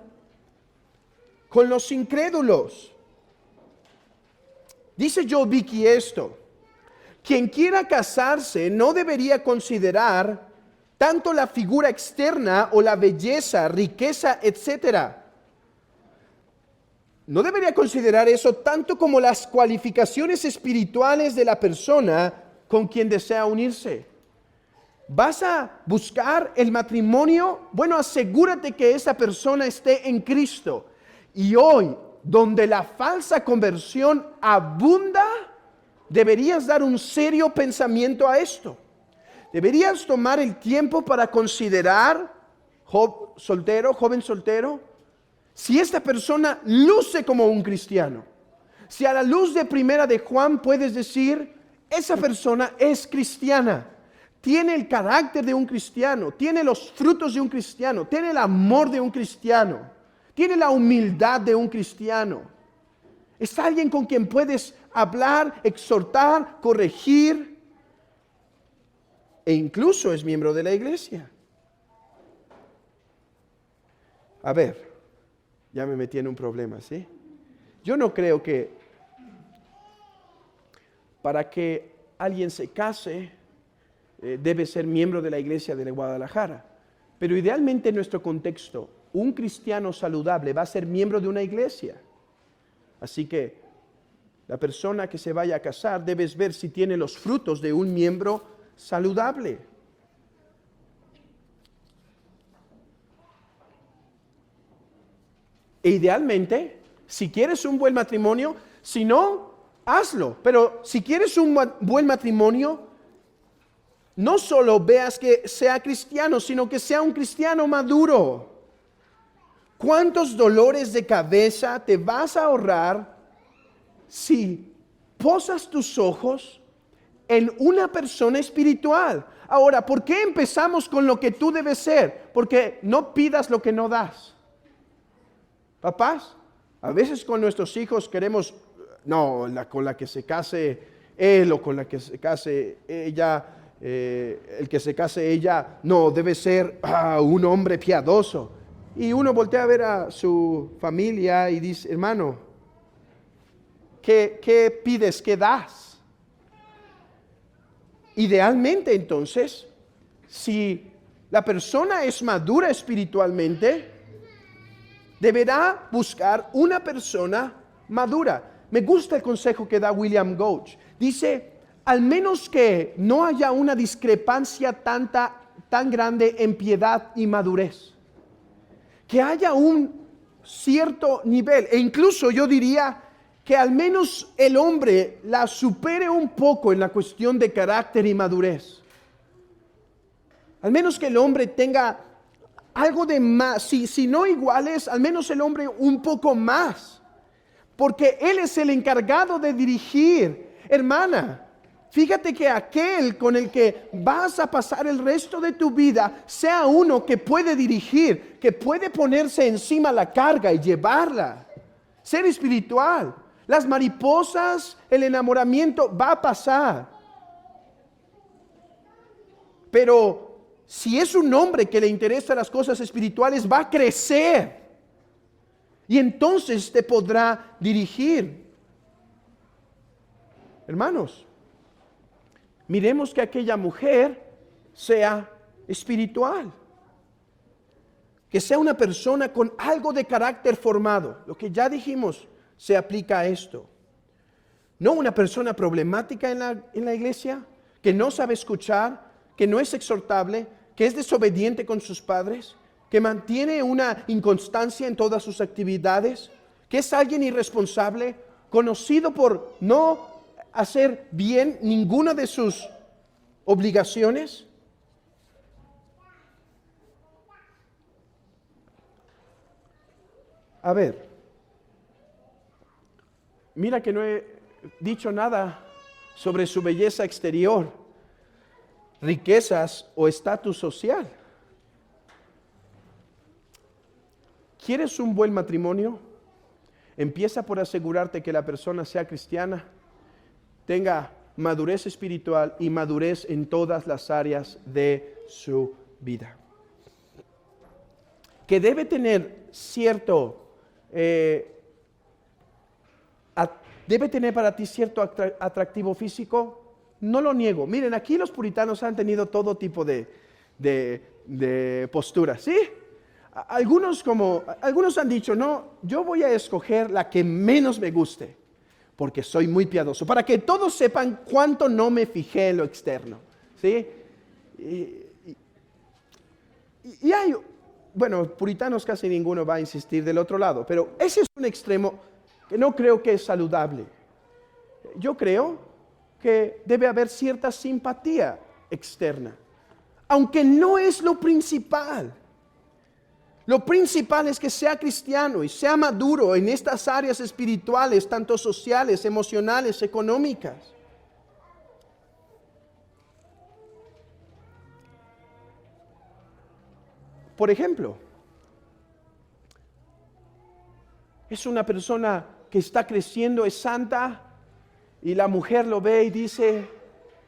con los incrédulos. Dice Joe Vicky esto: quien quiera casarse no debería considerar tanto la figura externa o la belleza, riqueza, etc. No debería considerar eso tanto como las cualificaciones espirituales de la persona con quien desea unirse. ¿Vas a buscar el matrimonio? Bueno, asegúrate que esa persona esté en Cristo. Y hoy, donde la falsa conversión abunda, deberías dar un serio pensamiento a esto. Deberías tomar el tiempo para considerar, joven soltero, si esta persona luce como un cristiano. Si a la luz de 1 de Juan puedes decir, esa persona es cristiana, tiene el carácter de un cristiano, tiene los frutos de un cristiano, tiene el amor de un cristiano, tiene la humildad de un cristiano. Es alguien con quien puedes hablar, exhortar, corregir, e incluso es miembro de la iglesia. A ver, ya me metí en un problema, ¿sí? Yo no creo que para que alguien se case debe ser miembro de la iglesia de Guadalajara. Pero idealmente en nuestro contexto, un cristiano saludable va a ser miembro de una iglesia. Así que la persona que se vaya a casar debes ver si tiene los frutos de un miembro saludable. E idealmente, si quieres un buen matrimonio, si no, hazlo. Pero si quieres un buen matrimonio, no solo veas que sea cristiano, sino que sea un cristiano maduro. ¿Cuántos dolores de cabeza te vas a ahorrar si posas tus ojos en una persona espiritual? Ahora, ¿por qué empezamos con lo que tú debes ser? Porque no pidas lo que no das. Papás, a veces con nuestros hijos queremos, no, con la que se case él o con la que se case ella, el que se case ella, no, debe ser un hombre piadoso. Y uno voltea a ver a su familia y dice, hermano, ¿qué pides? ¿Qué das? Idealmente, entonces, si la persona es madura espiritualmente, deberá buscar una persona madura. Me gusta el consejo que da William Gouge. Dice, al menos que no haya una discrepancia tan grande en piedad y madurez. Que haya un cierto nivel, e incluso yo diría que al menos el hombre la supere un poco en la cuestión de carácter y madurez. Al menos que el hombre tenga algo de más, si no iguales, al menos el hombre un poco más. Porque él es el encargado de dirigir. Hermana, Fíjate que aquel con el que vas a pasar el resto de tu vida sea uno que puede dirigir, que puede ponerse encima la carga y llevarla. Ser espiritual. Las mariposas, el enamoramiento va a pasar. Pero si es un hombre que le interesan las cosas espirituales, va a crecer. Y entonces te podrá dirigir. Hermanos, miremos que aquella mujer sea espiritual. Que sea una persona con algo de carácter formado. Lo que ya dijimos se aplica a esto. No una persona problemática en la iglesia, que no sabe escuchar, que no es exhortable, que es desobediente con sus padres, que mantiene una inconstancia en todas sus actividades, que es alguien irresponsable, conocido por no hacer bien ninguna de sus obligaciones. A ver, mira que no he dicho nada sobre su belleza exterior, riquezas o estatus social. ¿Quieres un buen matrimonio? Empieza por asegurarte que la persona sea cristiana, tenga madurez espiritual y madurez en todas las áreas de su vida. Que debe tener debe tener para ti cierto atractivo físico, no lo niego. Miren, aquí los puritanos han tenido todo tipo de posturas, ¿sí? Algunos han dicho, no, yo voy a escoger la que menos me guste, porque soy muy piadoso, para que todos sepan cuánto no me fijé en lo externo, ¿sí? Y hay, bueno, puritanos casi ninguno va a insistir del otro lado, pero ese es un extremo que no creo que es saludable. Yo creo que debe haber cierta simpatía externa, aunque no es lo principal. Lo principal es que sea cristiano y sea maduro en estas áreas espirituales, tanto sociales, emocionales, económicas. Por ejemplo, es una persona que está creciendo, es santa, y la mujer lo ve y dice,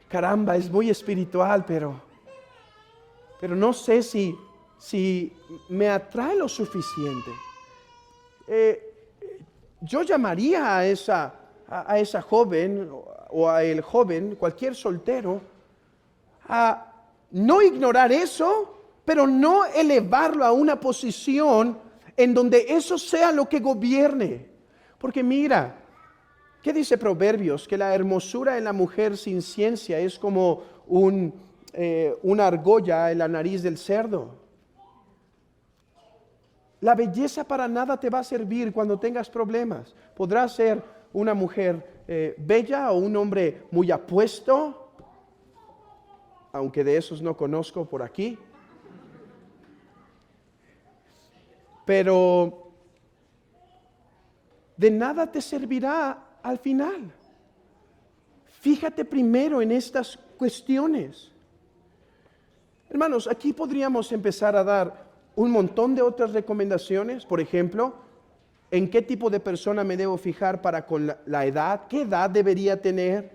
caramba, es muy espiritual, pero no sé si me atrae lo suficiente. Yo llamaría a esa joven o a el joven, cualquier soltero, a no ignorar eso, pero no elevarlo a una posición en donde eso sea lo que gobierne. Porque mira, ¿qué dice Proverbios? Que la hermosura en la mujer sin ciencia es como una argolla en la nariz del cerdo. La belleza para nada te va a servir cuando tengas problemas. Podrás ser una mujer bella o un hombre muy apuesto, aunque de esos no conozco por aquí. Pero de nada te servirá al final. Fíjate primero en estas cuestiones. Hermanos, aquí podríamos empezar a dar un montón de otras recomendaciones. Por ejemplo, ¿en qué tipo de persona me debo fijar para con la edad? ¿Qué edad debería tener?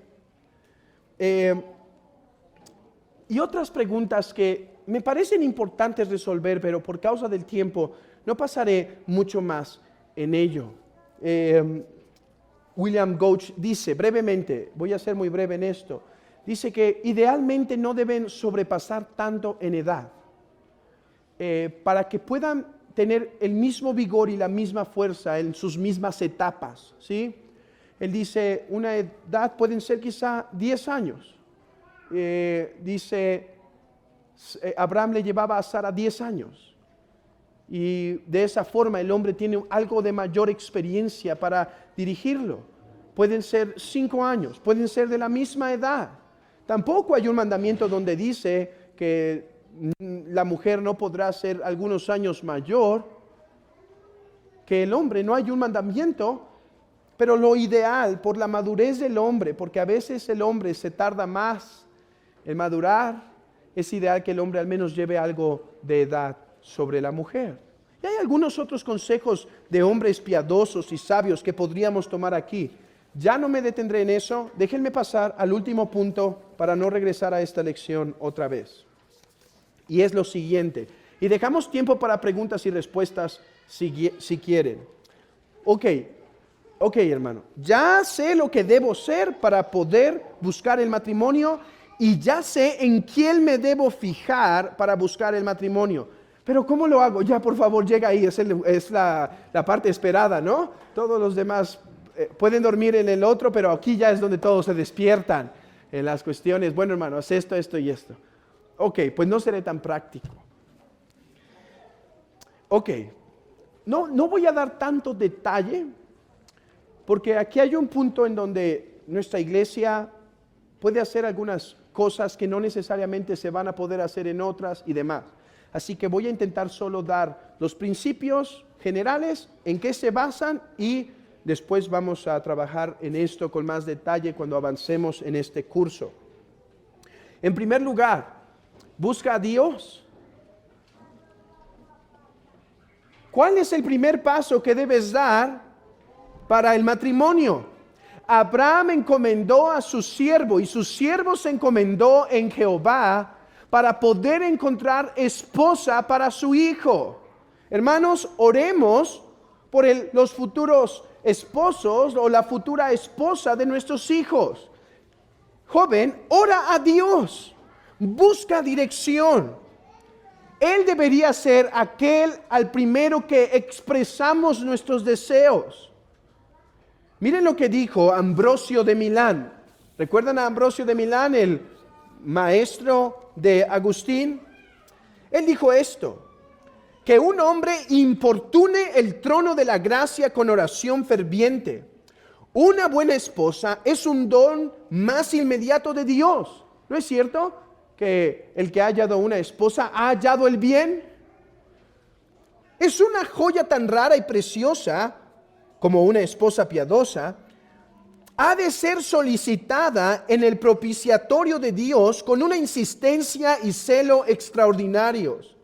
Y otras preguntas que me parecen importantes resolver, pero por causa del tiempo no pasaré mucho más en ello. William Gouch dice brevemente, voy a ser muy breve en esto, dice que idealmente no deben sobrepasar tanto en edad, para que puedan tener el mismo vigor y la misma fuerza en sus mismas etapas, ¿sí? Él dice, una edad pueden ser quizá 10 años. Dice, Abraham le llevaba a Sara 10 años. Y de esa forma el hombre tiene algo de mayor experiencia para dirigirlo. Pueden ser 5 años, pueden ser de la misma edad. Tampoco hay un mandamiento donde dice que la mujer no podrá ser algunos años mayor que el hombre. No hay un mandamiento, Pero lo ideal, por la madurez del hombre, porque a veces el hombre se tarda más en madurar, es ideal que el hombre al menos lleve algo de edad sobre la mujer. Y hay algunos otros consejos de hombres piadosos y sabios que podríamos tomar aquí. Ya no me detendré en eso, déjenme pasar al último punto para no regresar a esta lección otra vez. Y es lo siguiente, y dejamos tiempo para preguntas y respuestas si quieren. Ok, hermano, ya sé lo que debo ser para poder buscar el matrimonio y ya sé en quién me debo fijar para buscar el matrimonio. Pero ¿cómo lo hago? Ya, por favor, llega ahí, es la parte esperada, ¿no? Todos los demás pueden dormir en el otro, pero aquí ya es donde todos se despiertan en las cuestiones. Bueno, hermano, haz esto, esto y esto. Ok, pues no seré tan práctico. Ok, no voy a dar tanto detalle, porque aquí hay un punto en donde nuestra iglesia puede hacer algunas cosas que no necesariamente se van a poder hacer en otras y demás. Así que voy a intentar solo dar los principios generales, en qué se basan, y después vamos a trabajar en esto con más detalle cuando avancemos en este curso. En primer lugar, busca a Dios. ¿Cuál es el primer paso que debes dar para el matrimonio? Abraham encomendó a su siervo y su siervo se encomendó en Jehová para poder encontrar esposa para su hijo. Hermanos, oremos por los futuros esposos o la futura esposa de nuestros hijos. Joven, ora a Dios, busca dirección. Él debería ser aquel al primero que expresamos nuestros deseos. Miren lo que dijo Ambrosio de Milán. ¿Recuerdan a Ambrosio de Milán, el maestro de Agustín? Él dijo esto: que un hombre importune el trono de la gracia con oración ferviente. Una buena esposa es un don más inmediato de Dios. ¿No es cierto que el que ha hallado una esposa ha hallado el bien? Es una joya tan rara y preciosa como una esposa piadosa. Ha de ser solicitada en el propiciatorio de Dios con una insistencia y celo extraordinarios.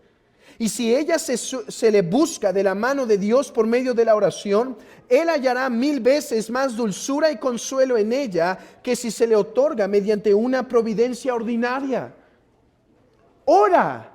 Y si ella se le busca de la mano de Dios por medio de la oración, Él hallará 1000 veces más dulzura y consuelo en ella que si se le otorga mediante una providencia ordinaria. Ora,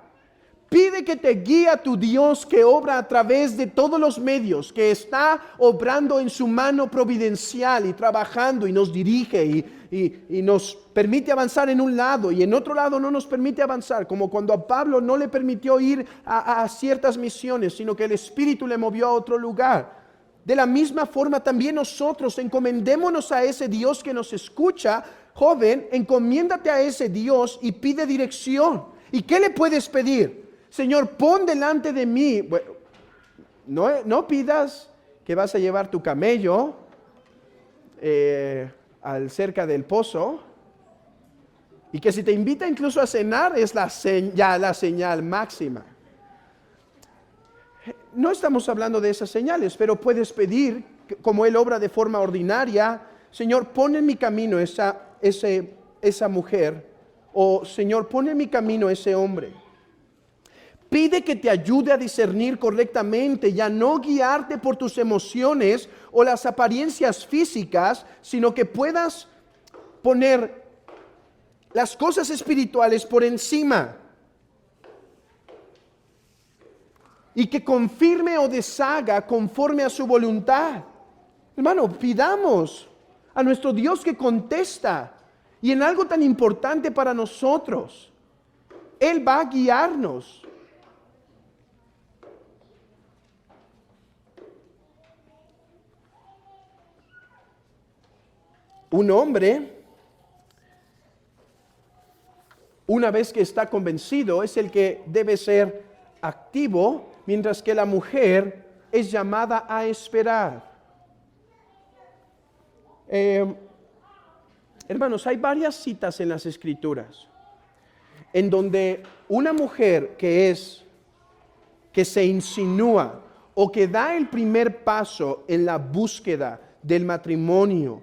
pide que te guíe a tu Dios que obra a través de todos los medios, que está obrando en su mano providencial y trabajando y nos dirige y nos permite avanzar en un lado y en otro lado no nos permite avanzar, como cuando a Pablo no le permitió ir a ciertas misiones, sino que el Espíritu le movió a otro lugar. De la misma forma también nosotros encomendémonos a ese Dios que nos escucha. Joven, encomiéndate a ese Dios y pide dirección. ¿Y qué le puedes pedir? Señor, pon delante de mí. Bueno, no pidas que vas a llevar tu camello cerca del pozo y que si te invita incluso a cenar es la señal máxima. No estamos hablando de esas señales, pero puedes pedir, como Él obra de forma ordinaria: Señor, pon en mi camino esa mujer, o Señor, pon en mi camino ese hombre. Pide que te ayude a discernir correctamente y a no guiarte por tus emociones o las apariencias físicas, sino que puedas poner las cosas espirituales por encima. Y que confirme o deshaga conforme a su voluntad. Hermano, pidamos a nuestro Dios que contesta. Y en algo tan importante para nosotros, Él va a guiarnos. Un hombre, una vez que está convencido, es el que debe ser activo, mientras que la mujer es llamada a esperar. Hermanos, hay varias citas en las Escrituras en donde una mujer que se insinúa o que da el primer paso en la búsqueda del matrimonio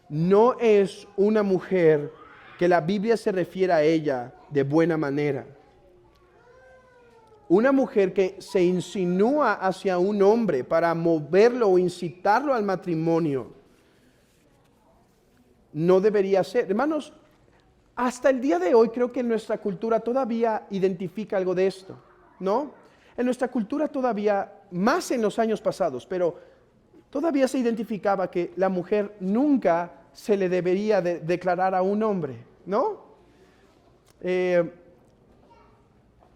no es una mujer que la Biblia se refiere a ella de buena manera. Una mujer que se insinúa hacia un hombre para moverlo o incitarlo al matrimonio no debería ser. Hermanos, hasta el día de hoy creo que en nuestra cultura todavía identifica algo de esto, ¿no? En nuestra cultura todavía, más en los años pasados, pero todavía se identificaba que la mujer nunca se le debería declarar a un hombre, ¿no?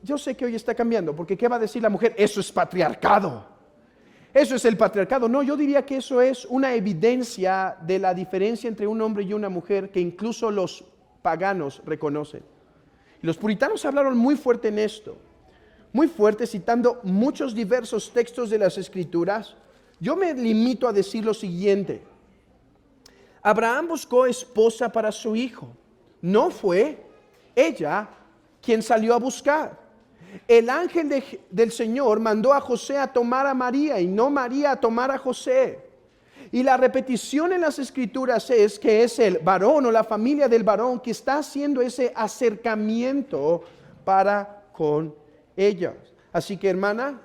Yo sé que hoy está cambiando, porque ¿qué va a decir la mujer? Eso es patriarcado. Eso es el patriarcado. No, yo diría que eso es una evidencia de la diferencia entre un hombre y una mujer que incluso los paganos reconocen. Y los puritanos hablaron muy fuerte en esto, muy fuerte, citando muchos diversos textos de las Escrituras. Yo me limito a decir lo siguiente: Abraham buscó esposa para su hijo. No fue ella quien salió a buscar. El ángel del Señor mandó a José a tomar a María y no María a tomar a José. Y la repetición en las Escrituras es que es el varón o la familia del varón que está haciendo ese acercamiento para con ellas. Así que, hermana,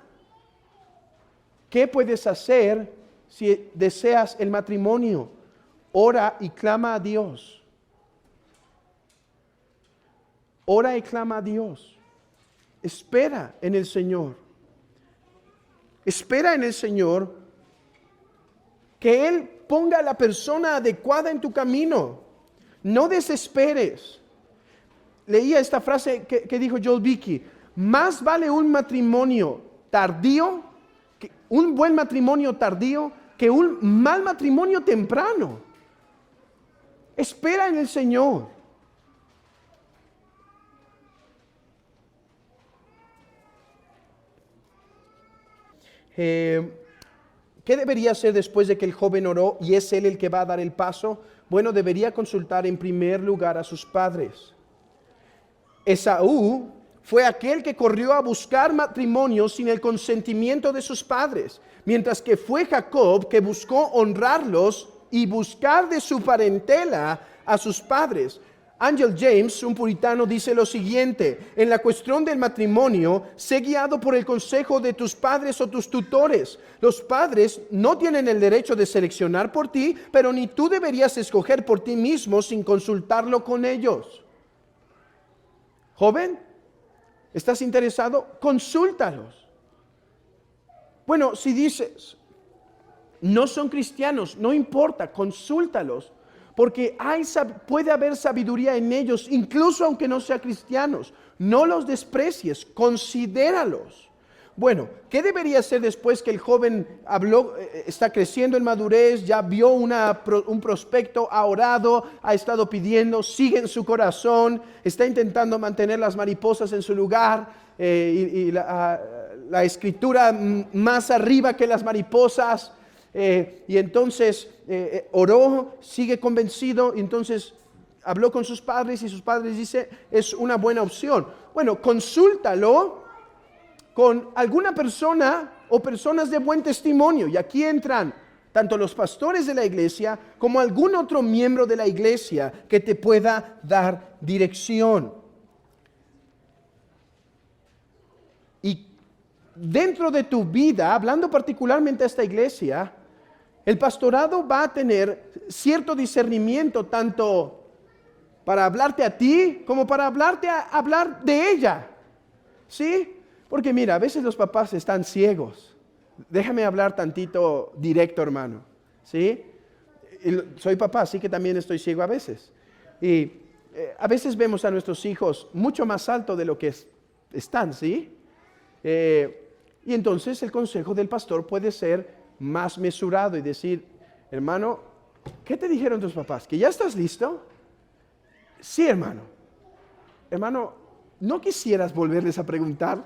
¿qué puedes hacer si deseas el matrimonio? Ora y clama a Dios. Ora y clama a Dios. Espera en el Señor. Espera en el Señor que Él ponga a la persona adecuada en tu camino. No desesperes. Leía esta frase que dijo Joel Beeke: más vale un matrimonio tardío, un buen matrimonio tardío, que un mal matrimonio temprano. Espera en el Señor. ¿Qué debería hacer después de que el joven oró y es él el que va a dar el paso? Bueno, debería consultar en primer lugar a sus padres. Esaú fue aquel que corrió a buscar matrimonio sin el consentimiento de sus padres, mientras que fue Jacob que buscó honrarlos y buscar de su parentela a sus padres. Angel James, un puritano, dice lo siguiente: en la cuestión del matrimonio, sé guiado por el consejo de tus padres o tus tutores. Los padres no tienen el derecho de seleccionar por ti, pero ni tú deberías escoger por ti mismo sin consultarlo con ellos. Joven, ¿estás interesado? Consúltalos. Bueno, si dices, no son cristianos, no importa, consúltalos. Porque puede haber sabiduría en ellos, incluso aunque no sean cristianos. No los desprecies, considéralos. Bueno, ¿qué debería hacer después que el joven habló, está creciendo en madurez, ya vio un prospecto, ha orado, ha estado pidiendo, sigue en su corazón, está intentando mantener las mariposas en su lugar y la escritura más arriba que las mariposas? Y entonces oró, sigue convencido, y entonces habló con sus padres y sus padres dicen, es una buena opción. Bueno, consúltalo con alguna persona o personas de buen testimonio, y aquí entran tanto los pastores de la iglesia como algún otro miembro de la iglesia que te pueda dar dirección. Y dentro de tu vida, hablando particularmente a esta iglesia, el pastorado va a tener cierto discernimiento tanto para hablarte a ti como para hablar de ella. ¿Sí? Porque mira, a veces los papás están ciegos. Déjame hablar tantito directo, hermano. ¿Sí? Soy papá, así que también estoy ciego a veces. Y a veces vemos a nuestros hijos mucho más alto de lo que están, ¿sí? Y entonces el consejo del pastor puede ser más mesurado y decir, hermano, ¿qué te dijeron tus papás? ¿Que ya estás listo? Sí, hermano. Hermano, ¿no quisieras volverles a preguntar?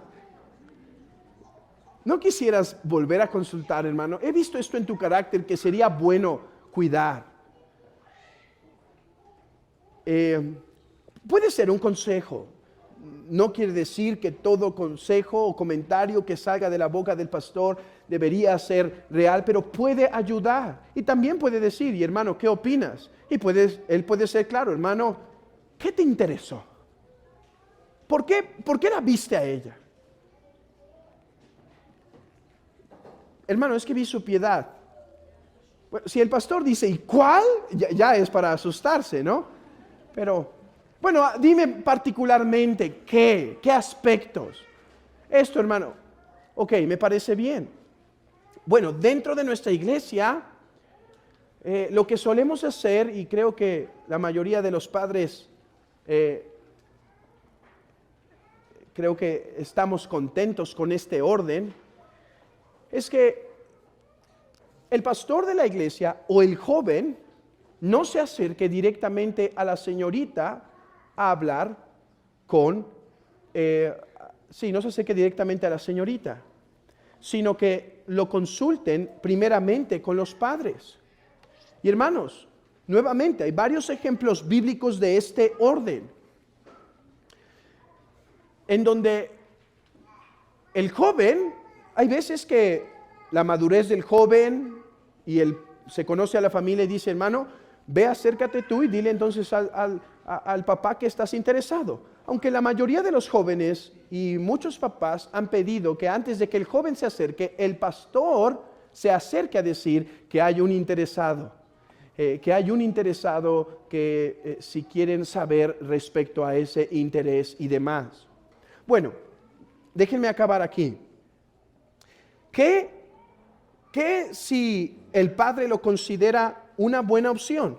¿No quisieras volver a consultar, hermano? He visto esto en tu carácter que sería bueno cuidar. Puede ser un consejo. no quiere decir que todo consejo o comentario que salga de la boca del pastor debería ser real, pero puede ayudar. Y también puede decir, y hermano, ¿qué opinas? Y él puede ser claro, hermano, ¿qué te interesó? ¿Por qué la viste a ella? Hermano, es que vi su piedad. Bueno, si el pastor dice, ¿y cuál? Ya es para asustarse, ¿no? Pero, bueno, dime particularmente qué aspectos. Esto, hermano, ok, me parece bien. Bueno, dentro de nuestra iglesia, lo que solemos hacer, y creo que la mayoría de los padres, creo que estamos contentos con este orden, es que el pastor de la iglesia o el joven no se acerque directamente a la señorita a hablar no se acerque directamente a la señorita, sino que lo consulten primeramente con los padres. Y hermanos, nuevamente hay varios ejemplos bíblicos de este orden, en donde el joven, hay veces que la madurez del joven y él se conoce a la familia y dice, hermano, ve, acércate tú y dile entonces al papá que estás interesado. Aunque la mayoría de los jóvenes y muchos papás han pedido que antes de que el joven se acerque, el pastor se acerque a decir que hay un interesado. Que si quieren saber respecto a ese interés y demás. Bueno, déjenme acabar aquí. ¿Qué si el padre lo considera una buena opción?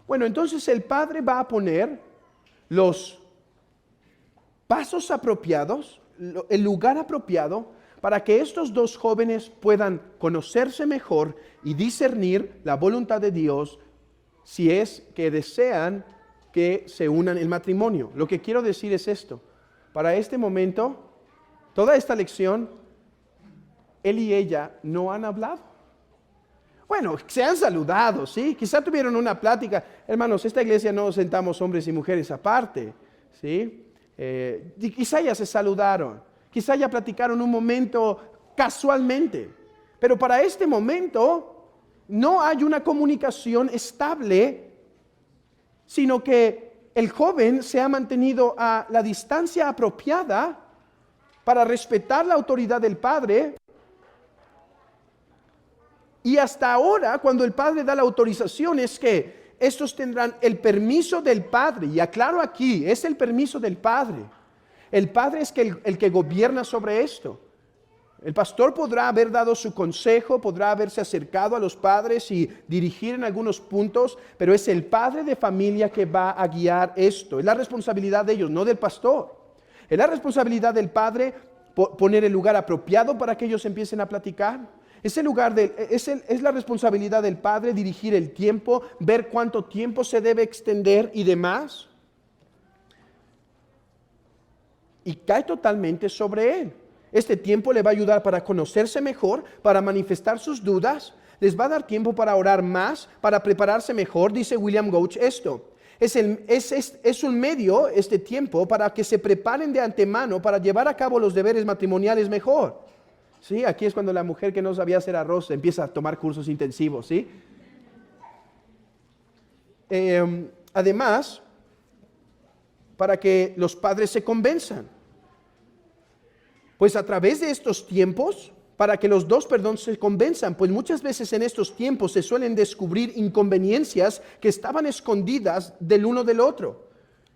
Bueno, entonces el padre va a poner los pasos apropiados, el lugar apropiado para que estos dos jóvenes puedan conocerse mejor y discernir la voluntad de Dios si es que desean que se unan en matrimonio. Lo que quiero decir es esto. Para este momento, toda esta lección, él y ella no han hablado. Bueno, se han saludado, ¿sí? Quizá tuvieron una plática. Hermanos, esta iglesia no sentamos hombres y mujeres aparte, ¿sí? Quizá ya se saludaron, quizá ya platicaron un momento casualmente. Pero para este momento no hay una comunicación estable, sino que el joven se ha mantenido a la distancia apropiada para respetar la autoridad del padre. Y hasta ahora, cuando el padre da la autorización, es que estos tendrán el permiso del padre. Y aclaro aquí, es el permiso del padre. El padre es el que gobierna sobre esto. El pastor podrá haber dado su consejo, podrá haberse acercado a los padres y dirigir en algunos puntos, pero es el padre de familia que va a guiar esto. Es la responsabilidad de ellos, no del pastor. Es la responsabilidad del padre poner el lugar apropiado para que ellos empiecen a platicar. Es la responsabilidad del padre dirigir el tiempo, ver cuánto tiempo se debe extender y demás. Y cae totalmente sobre él. Este tiempo le va a ayudar para conocerse mejor, para manifestar sus dudas. Les va a dar tiempo para orar más, para prepararse mejor. Dice William Gouch esto. Es un medio, este tiempo, para que se preparen de antemano para llevar a cabo los deberes matrimoniales mejor. ¿Sí? Aquí es cuando la mujer que no sabía hacer arroz empieza a tomar cursos intensivos, ¿sí? Además, para que los padres se convenzan. Pues a través de estos tiempos, para que los dos, se convenzan, pues muchas veces en estos tiempos se suelen descubrir inconveniencias que estaban escondidas del uno del otro.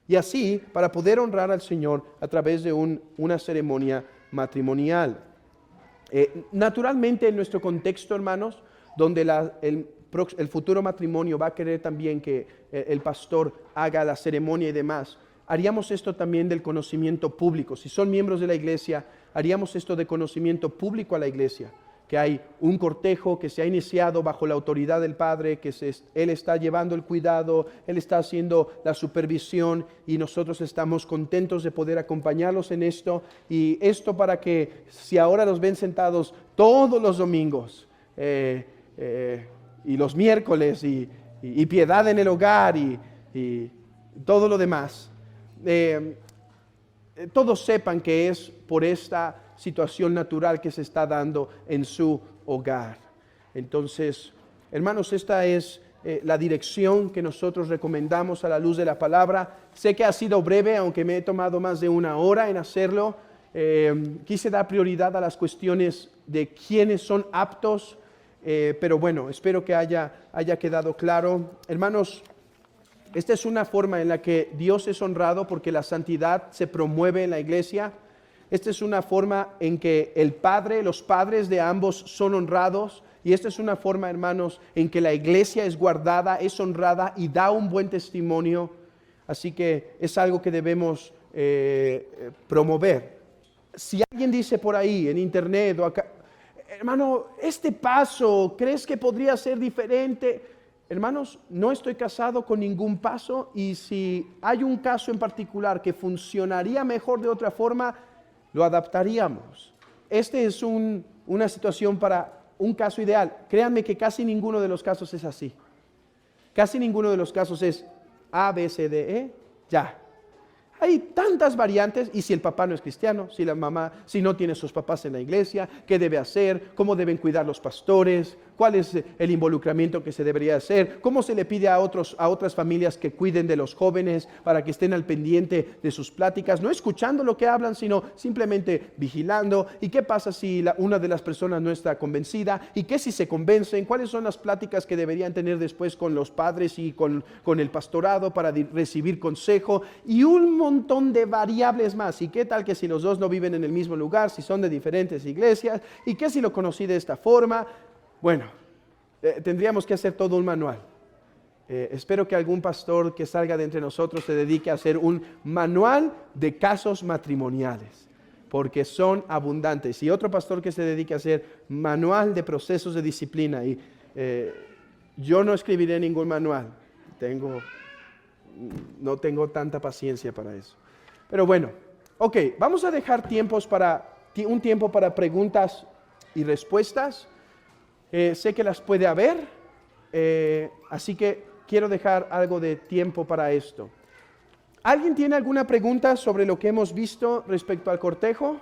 Y así, para poder honrar al Señor a través de una ceremonia matrimonial. Naturalmente en nuestro contexto, hermanos, donde el futuro matrimonio va a querer también que el pastor haga la ceremonia y demás, haríamos esto también del conocimiento público. Si son miembros de la iglesia, haríamos esto de conocimiento público a la iglesia, que hay un cortejo que se ha iniciado bajo la autoridad del padre, que él está llevando el cuidado, él está haciendo la supervisión y nosotros estamos contentos de poder acompañarlos en esto. Y esto para que si ahora los ven sentados todos los domingos y los miércoles y piedad en el hogar y todo lo demás, todos sepan que es por esta situación natural que se está dando en su hogar. Entonces, hermanos, esta es la dirección que nosotros recomendamos a la luz de la palabra. Sé que ha sido breve, aunque me he tomado más de una hora en hacerlo. Quise dar prioridad a las cuestiones de quiénes son aptos, pero bueno, espero que haya quedado claro. Hermanos, esta es una forma en la que Dios es honrado porque la santidad se promueve en la iglesia. Esta es una forma en que los padres de ambos son honrados. Y esta es una forma, hermanos, en que la iglesia es guardada, es honrada y da un buen testimonio. Así que es algo que debemos promover. Si alguien dice por ahí, en internet o acá, hermano, este paso, ¿crees que podría ser diferente? Hermanos, no estoy casado con ningún paso, y si hay un caso en particular que funcionaría mejor de otra forma, lo adaptaríamos. Este es una situación para un caso ideal. Créanme que casi ninguno de los casos es así. Casi ninguno de los casos es A, B, C, D, E, ya. Hay tantas variantes, y si el papá no es cristiano, si la mamá, si no tiene sus papás en la iglesia, ¿qué debe hacer? ¿Cómo deben cuidar los pastores? ¿Cuál es el involucramiento que se debería hacer? ¿Cómo se le pide a otras familias que cuiden de los jóvenes para que estén al pendiente de sus pláticas? No escuchando lo que hablan, sino simplemente vigilando. ¿Y qué pasa si una de las personas no está convencida? ¿Y qué si se convencen? ¿Cuáles son las pláticas que deberían tener después con los padres y con el pastorado para recibir consejo? Y un montón de variables más. ¿Y qué tal que si los dos no viven en el mismo lugar, si son de diferentes iglesias? ¿Y qué si lo conocí de esta forma? Bueno, tendríamos que hacer todo un manual. Espero que algún pastor que salga de entre nosotros se dedique a hacer un manual de casos matrimoniales, porque son abundantes. Y otro pastor que se dedique a hacer manual de procesos de disciplina. Y yo no escribiré ningún manual. No tengo tanta paciencia para eso. Pero bueno, ok, vamos a dejar un tiempo para preguntas y respuestas. Sé que las puede haber, así que quiero dejar algo de tiempo para esto. ¿Alguien tiene alguna pregunta sobre lo que hemos visto respecto al cortejo?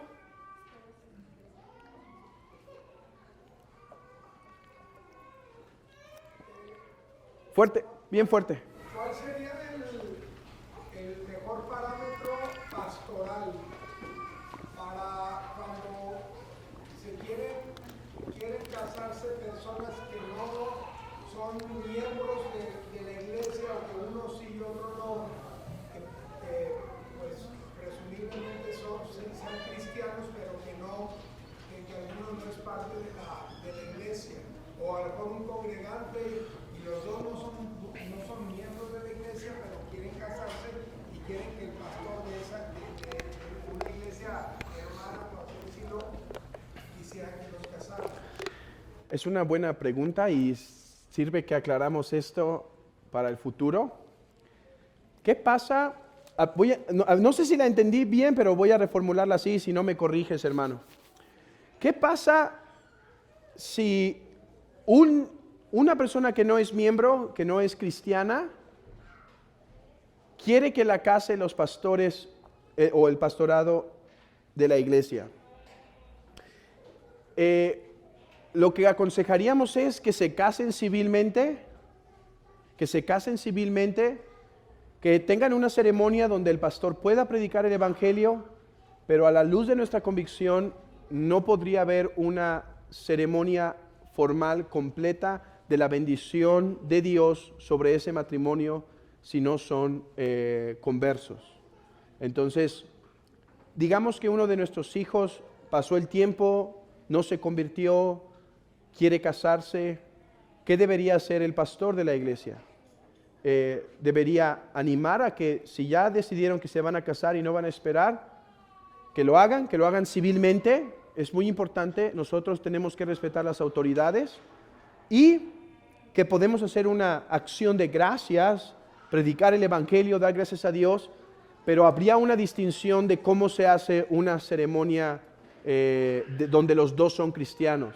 Fuerte, bien fuerte. ¿Cuál sería el mejor parámetro pastoral para cuando quieren casarse personas que no son miembros de la iglesia, o que uno sí y otro no, pues presumiblemente sean cristianos, pero que alguno no es parte de la iglesia, o a lo mejor un congregante y los dos no son miembros de la iglesia, pero quieren casarse y quieren que el pastor de una iglesia hermana, por así decirlo, quisiera que los casaran? Es una buena pregunta y sirve que aclaramos esto para el futuro. ¿Qué pasa? No sé si la entendí bien, pero voy a reformularla así, si no me corriges, hermano. ¿Qué pasa si una persona que no es miembro, que no es cristiana, quiere que la case los pastores o el pastorado de la iglesia? Lo que aconsejaríamos es que se casen civilmente, que tengan una ceremonia donde el pastor pueda predicar el evangelio, pero a la luz de nuestra convicción no podría haber una ceremonia formal completa de la bendición de Dios sobre ese matrimonio si no son conversos. Entonces, digamos que uno de nuestros hijos pasó el tiempo, no se convirtió, quiere casarse. ¿Qué debería hacer el pastor de la iglesia? Debería animar a que, si ya decidieron que se van a casar y no van a esperar, que lo hagan civilmente. Es muy importante. Nosotros tenemos que respetar las autoridades, y que podemos hacer una acción de gracias, predicar el evangelio, dar gracias a Dios, pero habría una distinción de cómo se hace una ceremonia donde los dos son cristianos.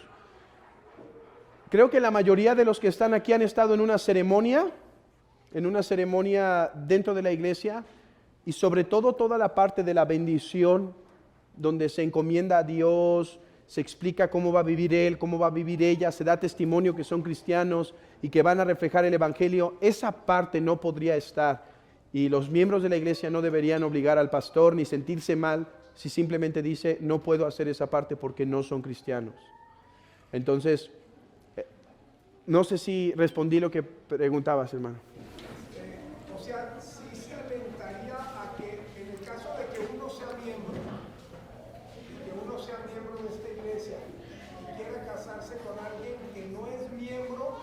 Creo que la mayoría de los que están aquí han estado en una ceremonia dentro de la iglesia, y sobre todo toda la parte de la bendición, donde se encomienda a Dios, se explica cómo va a vivir él, cómo va a vivir ella, se da testimonio que son cristianos y que van a reflejar el evangelio, esa parte no podría estar. Y los miembros de la iglesia no deberían obligar al pastor ni sentirse mal si simplemente dice, no puedo hacer esa parte porque no son cristianos. Entonces, no sé si respondí lo que preguntabas, hermano. O sea, sí se alentaría a que en el caso de que uno sea miembro de esta iglesia y quiera casarse con alguien que no es miembro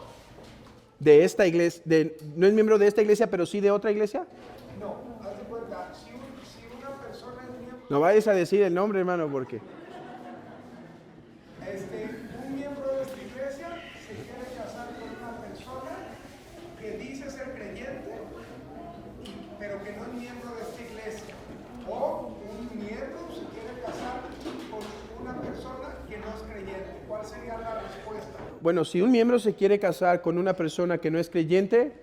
De esta iglesia, no es miembro de esta iglesia, pero sí de otra iglesia. no, haz de cuenta, si una persona es miembro, No vayas a decir el nombre, hermano, porque un miembro de esta iglesia se quiere casar con una persona que dice ser creyente, pero que no es miembro de esta iglesia. O un miembro se quiere casar con una persona que no es creyente. ¿Cuál sería la respuesta? bueno, si un miembro se quiere casar con una persona que no es creyente,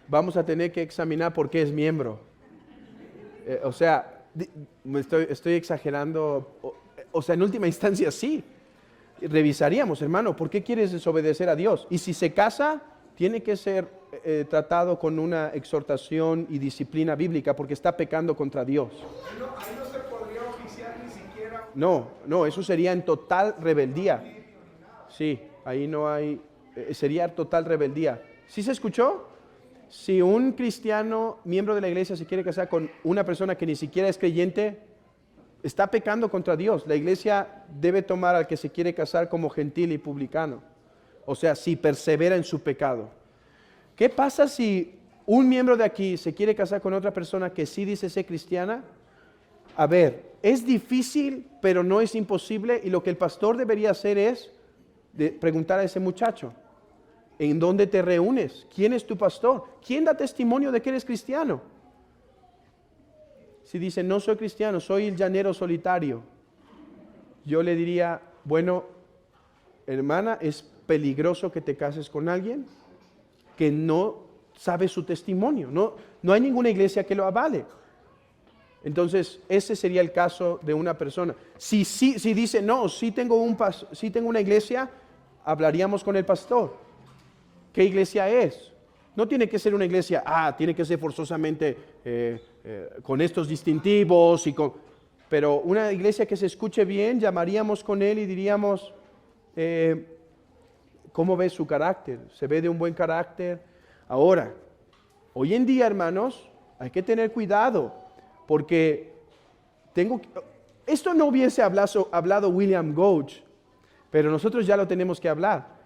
vamos a tener que examinar por qué es miembro. O sea, estoy exagerando. O sea, en última instancia sí. Revisaríamos, hermano, ¿por qué quieres desobedecer a Dios? Y si se casa, tiene que ser tratado con una exhortación y disciplina bíblica porque está pecando contra Dios. Ahí no se podría oficiar ni siquiera. No, eso sería en total rebeldía. Sí, ahí no hay, sería total rebeldía. ¿Sí se escuchó? Si un cristiano, miembro de la iglesia, se quiere casar con una persona que ni siquiera es creyente, está pecando contra Dios. La iglesia debe tomar al que se quiere casar como gentil y publicano. O sea, si persevera en su pecado. ¿Qué pasa si un miembro de aquí se quiere casar con otra persona que sí dice ser cristiana? A ver, es difícil, pero no es imposible. Y lo que el pastor debería hacer es preguntar a ese muchacho, ¿en dónde te reúnes? ¿Quién es tu pastor? ¿Quién da testimonio de que eres cristiano? Si dice, no soy cristiano, soy el llanero solitario, yo le diría, bueno, hermana, es peligroso que te cases con alguien que no sabe su testimonio. No hay ninguna iglesia que lo avale. Entonces, ese sería el caso de una persona. Si dice, no, sí tengo una iglesia, hablaríamos con el pastor. ¿Qué iglesia es? No tiene que ser una iglesia, tiene que ser forzosamente con estos distintivos, pero una iglesia que se escuche bien, llamaríamos con él y diríamos, ¿cómo ves su carácter? ¿Se ve de un buen carácter? Ahora, hoy en día, hermanos, hay que tener cuidado, porque esto no hubiese hablado William Gouge, pero nosotros ya lo tenemos que hablar.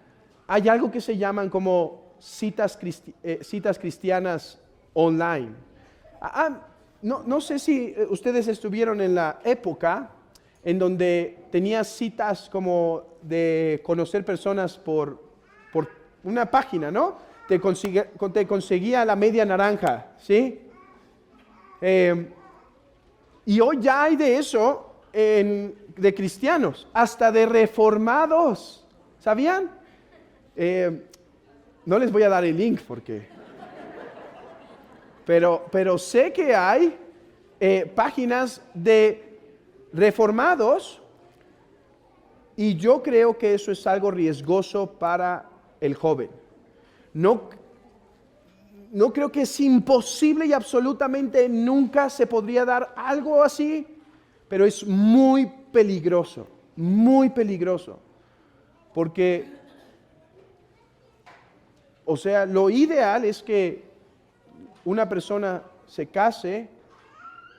Hay algo que se llaman como citas cristianas online. No sé si ustedes estuvieron en la época en donde tenías citas como de conocer personas por una página, ¿no? Te conseguía la media naranja, ¿sí? Y hoy ya hay de eso de cristianos, hasta de reformados, ¿sabían? No les voy a dar el link porque... Pero sé que hay páginas de reformados y yo creo que eso es algo riesgoso para el joven. No creo que es imposible y absolutamente nunca se podría dar algo así, pero es muy peligroso, porque, o sea, lo ideal es que una persona se case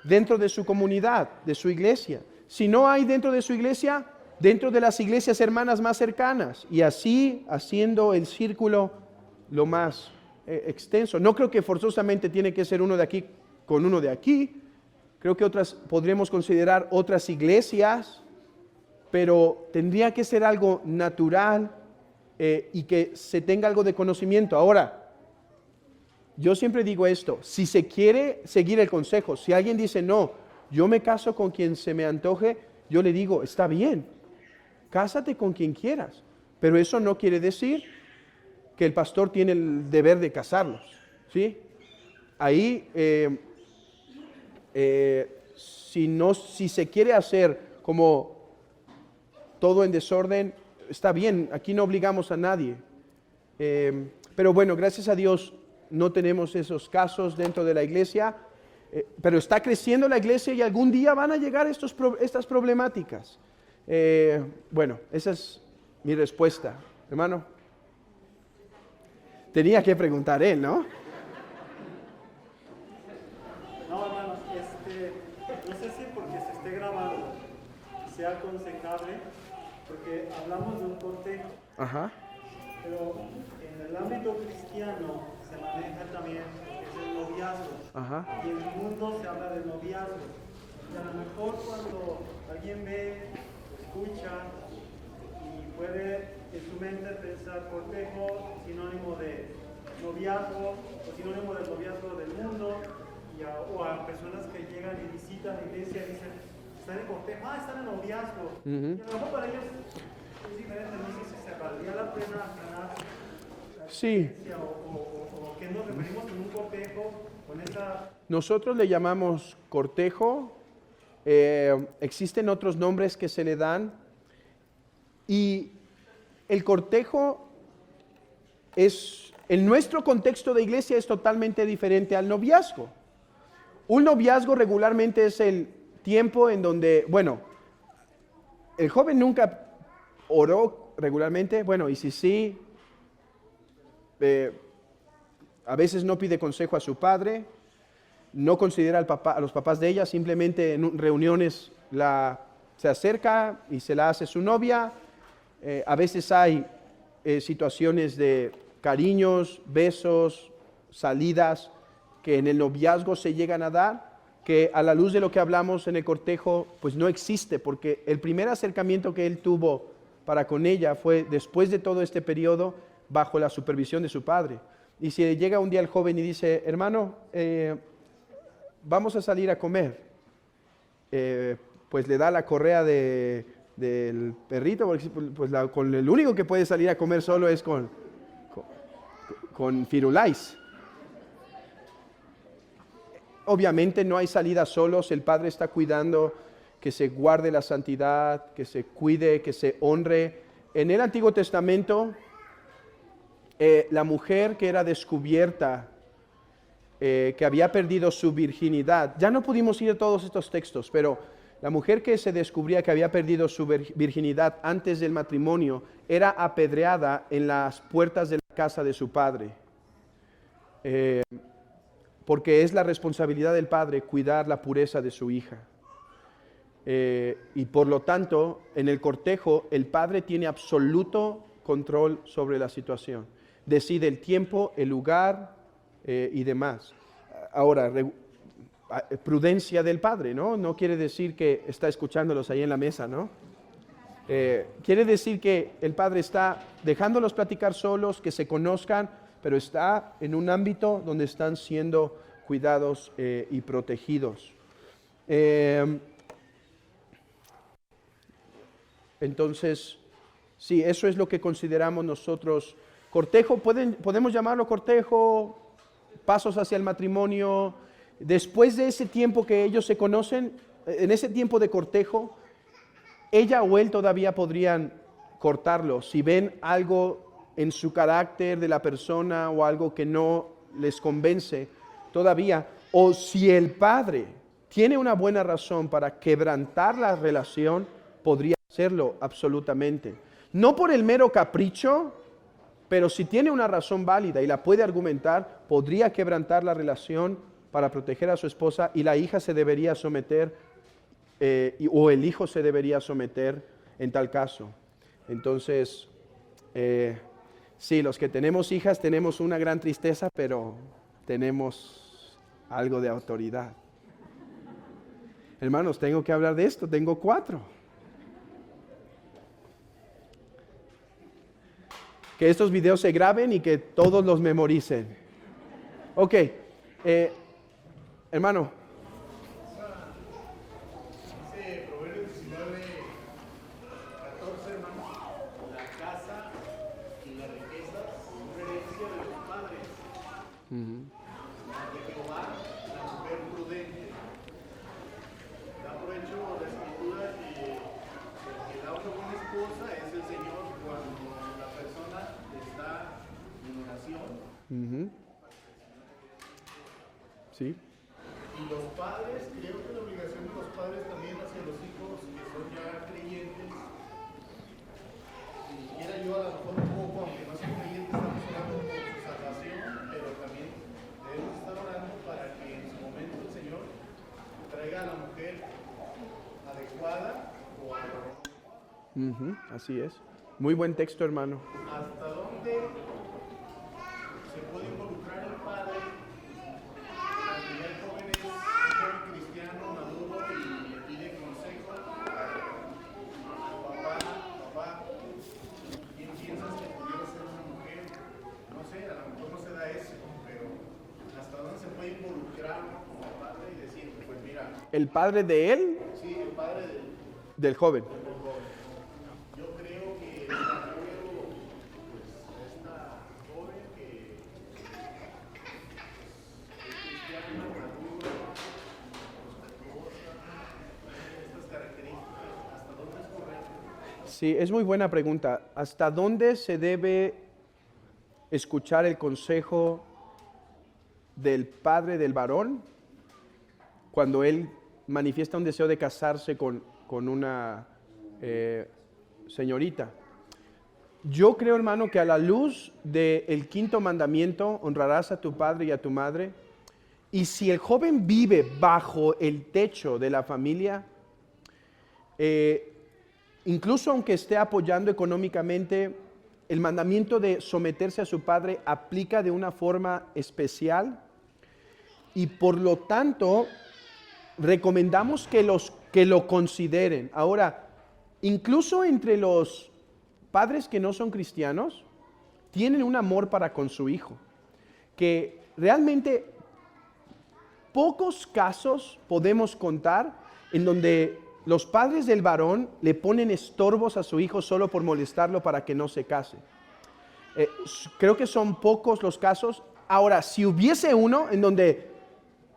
dentro de su comunidad, de su iglesia. Si no hay dentro de su iglesia, dentro de las iglesias hermanas más cercanas, y así haciendo el círculo lo más extenso. No creo que forzosamente tiene que ser uno de aquí con uno de aquí. Creo que podremos considerar otras iglesias, pero tendría que ser algo natural y que se tenga algo de conocimiento. Ahora, yo siempre digo esto, si se quiere seguir el consejo, si alguien dice, no, yo me caso con quien se me antoje, yo le digo, está bien, cásate con quien quieras, pero eso no quiere decir que el pastor tiene el deber de casarlos, ¿sí? Ahí si se quiere hacer como todo en desorden, está bien, aquí no obligamos a nadie. Pero bueno, gracias a Dios no tenemos esos casos dentro de la iglesia, pero está creciendo la iglesia y algún día van a llegar estas problemáticas. Bueno, esa es mi respuesta. Hermano, tenía que preguntar él, ¿no? No, hermanos, no sé si porque se esté grabando sea aconsejable, porque hablamos de un cortejo, Ajá. pero en el ámbito cristiano se maneja también lo que es el noviazgo. Ajá. Y en el mundo se habla de noviazgo. Y a lo mejor cuando alguien ve, escucha y puede en su mente pensar cortejo, sinónimo de noviazgo o sinónimo del noviazgo del mundo, o a personas que llegan y visitan la iglesia y dicen, están en cortejo, están en noviazgo. Y a lo mejor para ellos es diferente, no sé si se valdría la pena ganar la Sí. o qué nos referimos con un cortejo, con esa... Nosotros le llamamos cortejo, existen otros nombres que se le dan, y el cortejo en nuestro contexto de iglesia es totalmente diferente al noviazgo. Un noviazgo regularmente es el tiempo en donde, bueno, el joven nunca oró regularmente, bueno, y si sí, a veces no pide consejo a su padre, no considera a los papás de ella, simplemente en reuniones se acerca y se la hace su novia. A veces hay situaciones de cariños, besos, salidas que en el noviazgo se llegan a dar, que a la luz de lo que hablamos en el cortejo, pues no existe, porque el primer acercamiento que él tuvo para con ella fue después de todo este periodo, bajo la supervisión de su padre. Y si llega un día el joven y dice, hermano, vamos a salir a comer, pues le da la correa del perrito, porque pues con el único que puede salir a comer solo es con Firulais. Obviamente no hay salida solos, el padre está cuidando que se guarde la santidad, que se cuide, que se honre. En el Antiguo Testamento, la mujer que era descubierta, que había perdido su virginidad, ya no pudimos ir a todos estos textos, pero la mujer que se descubría que había perdido su virginidad antes del matrimonio era apedreada en las puertas de la casa de su padre. Porque es la responsabilidad del padre cuidar la pureza de su hija. Y por lo tanto, en el cortejo, el padre tiene absoluto control sobre la situación. Decide el tiempo, el lugar y demás. Ahora, prudencia del padre, ¿no? No quiere decir que está escuchándolos ahí en la mesa, ¿no? Quiere decir que el padre está dejándolos platicar solos, que se conozcan, pero está en un ámbito donde están siendo cuidados y protegidos. Entonces, sí, eso es lo que consideramos nosotros cortejo. Podemos llamarlo cortejo, pasos hacia el matrimonio. Después de ese tiempo que ellos se conocen, en ese tiempo de cortejo, ella o él todavía podrían cortarlo si ven algo en su carácter de la persona o algo que no les convence todavía, o si el padre tiene una buena razón para quebrantar la relación, podría hacerlo absolutamente. No por el mero capricho, pero si tiene una razón válida y la puede argumentar, podría quebrantar la relación para proteger a su esposa, y la hija se debería someter o el hijo se debería someter en tal caso. Entonces, sí, los que tenemos hijas tenemos una gran tristeza, pero tenemos algo de autoridad. Hermanos, tengo que hablar de esto, tengo 4. Que estos videos se graben y que todos los memoricen. Ok, hermano. Dice Proverbios 19, 14, hermano, la casa y la riqueza son herencia de los padres. De Jehová, la mujer prudente. Da provecho la escritura que da una buena esposa es el Señor cuando la persona está en oración. Ujú. Sí. Y los padres, creo que la obligación de los padres también hacia los hijos que son ya creyentes, si quiera yo a lo mejor un poco, aunque no sean creyentes, estamos orando por su salvación, pero también debemos estar orando para que en su momento el Señor traiga a la mujer adecuada o al varón. Ujú, así es. Muy buen texto, hermano. ¿Hasta dónde se puede involucrar el padre cuando ya el joven es un joven cristiano maduro y le pide consejo? Papá, ¿quién piensas que pudiera ser una mujer? No sé, a lo mejor no se da eso, pero ¿hasta dónde se puede involucrar como padre y decir, pues mira, ¿El padre de él? sí, el padre Del joven. del joven? Yo creo que el abuelo, pues, esta joven que es cristiana, madura, respetuosa, estas características, ¿hasta dónde es correcto? Sí, es muy buena pregunta. ¿Hasta dónde se debe escuchar el consejo del padre del varón cuando él manifiesta un deseo de casarse con una señorita? Yo creo, hermano, que a la luz del quinto mandamiento, honrarás a tu padre y a tu madre, y si el joven vive bajo el techo de la familia, incluso aunque esté apoyando económicamente, el mandamiento de someterse a su padre aplica de una forma especial y por lo tanto recomendamos que lo consideren. Ahora, incluso entre los padres que no son cristianos, tienen un amor para con su hijo, que realmente pocos casos podemos contar en donde los padres del varón le ponen estorbos a su hijo solo por molestarlo para que no se case. Creo que son pocos los casos. Ahora, si hubiese uno en donde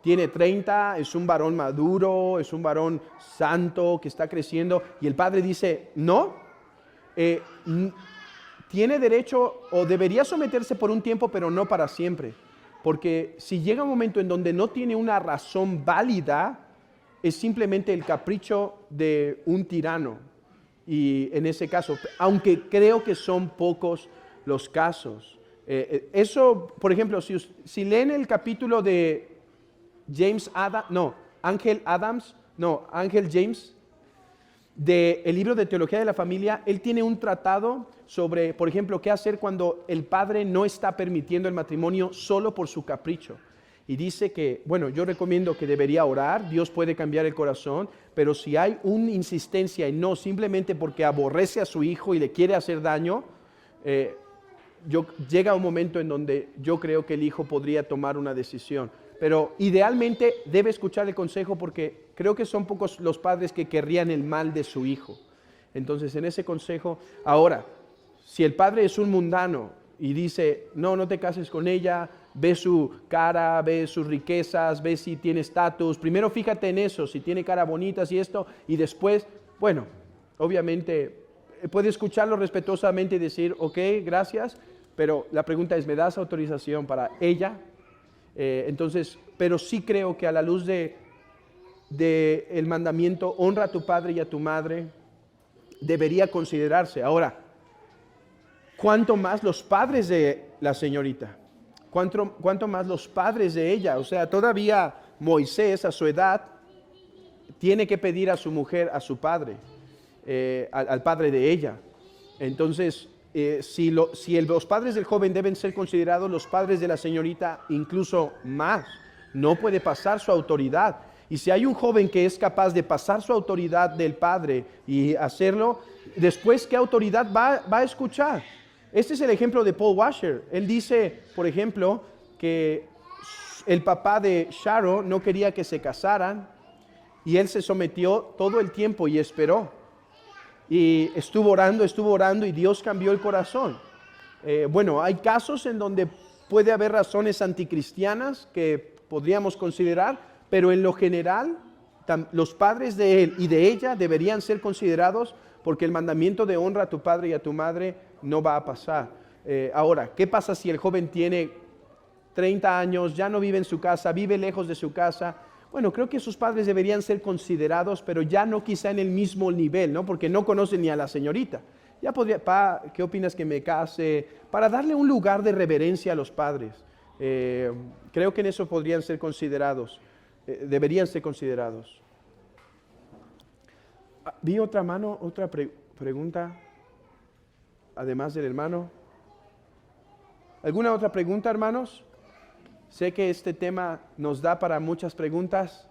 tiene 30, es un varón maduro, es un varón santo que está creciendo y el padre dice no, tiene derecho o debería someterse por un tiempo, pero no para siempre. Porque si llega un momento en donde no tiene una razón válida, es simplemente el capricho de un tirano. Y en ese caso, aunque creo que son pocos los casos. Eso, por ejemplo, si leen el capítulo de Ángel James, del libro de Teología de la Familia, él tiene un tratado sobre, por ejemplo, qué hacer cuando el padre no está permitiendo el matrimonio solo por su capricho. Y dice que, bueno, yo recomiendo que debería orar, Dios puede cambiar el corazón, pero si hay una insistencia y no simplemente porque aborrece a su hijo y le quiere hacer daño, llega un momento en donde yo creo que el hijo podría tomar una decisión. Pero idealmente debe escuchar el consejo porque creo que son pocos los padres que querrían el mal de su hijo. Entonces, en ese consejo, ahora, si el padre es un mundano y dice, no te cases con ella, ve su cara, ve sus riquezas, ve si tiene estatus, primero fíjate en eso, si tiene cara bonita y esto, y después, bueno, obviamente puede escucharlo respetuosamente y decir, ok, gracias, pero la pregunta es, ¿me das autorización para ella? Entonces, pero sí creo que a la luz de el mandamiento, honra a tu padre y a tu madre, debería considerarse. Ahora, ¿cuánto más los padres de la señorita? ¿Cuánto más los padres de ella? O sea, todavía Moisés a su edad tiene que pedir a su mujer, a su padre, al padre de ella. Entonces, si los padres del joven deben ser considerados, los padres de la señorita incluso más. No puede pasar su autoridad. Y si hay un joven que es capaz de pasar su autoridad del padre y hacerlo, después, ¿qué autoridad va a escuchar? Este es el ejemplo de Paul Washer. Él dice, por ejemplo, que el papá de Sharon no quería que se casaran y él se sometió todo el tiempo y esperó. Y estuvo orando y Dios cambió el corazón. Bueno, hay casos en donde puede haber razones anticristianas que podríamos considerar, pero en lo general los padres de él y de ella deberían ser considerados, porque el mandamiento de honra a tu padre y a tu madre no va a pasar. Ahora, ¿qué pasa si el joven tiene 30 años, ya no vive en su casa, vive lejos de su casa? Bueno, creo que sus padres deberían ser considerados, pero ya no quizá en el mismo nivel, ¿no? Porque no conocen ni a la señorita. Ya podría, pa, ¿qué opinas que me case? Para darle un lugar de reverencia a los padres. Creo que en eso podrían ser considerados, deberían ser considerados. Vi otra mano, otra pregunta, además del hermano. ¿Alguna otra pregunta, hermanos? Sé que este tema nos da para muchas preguntas.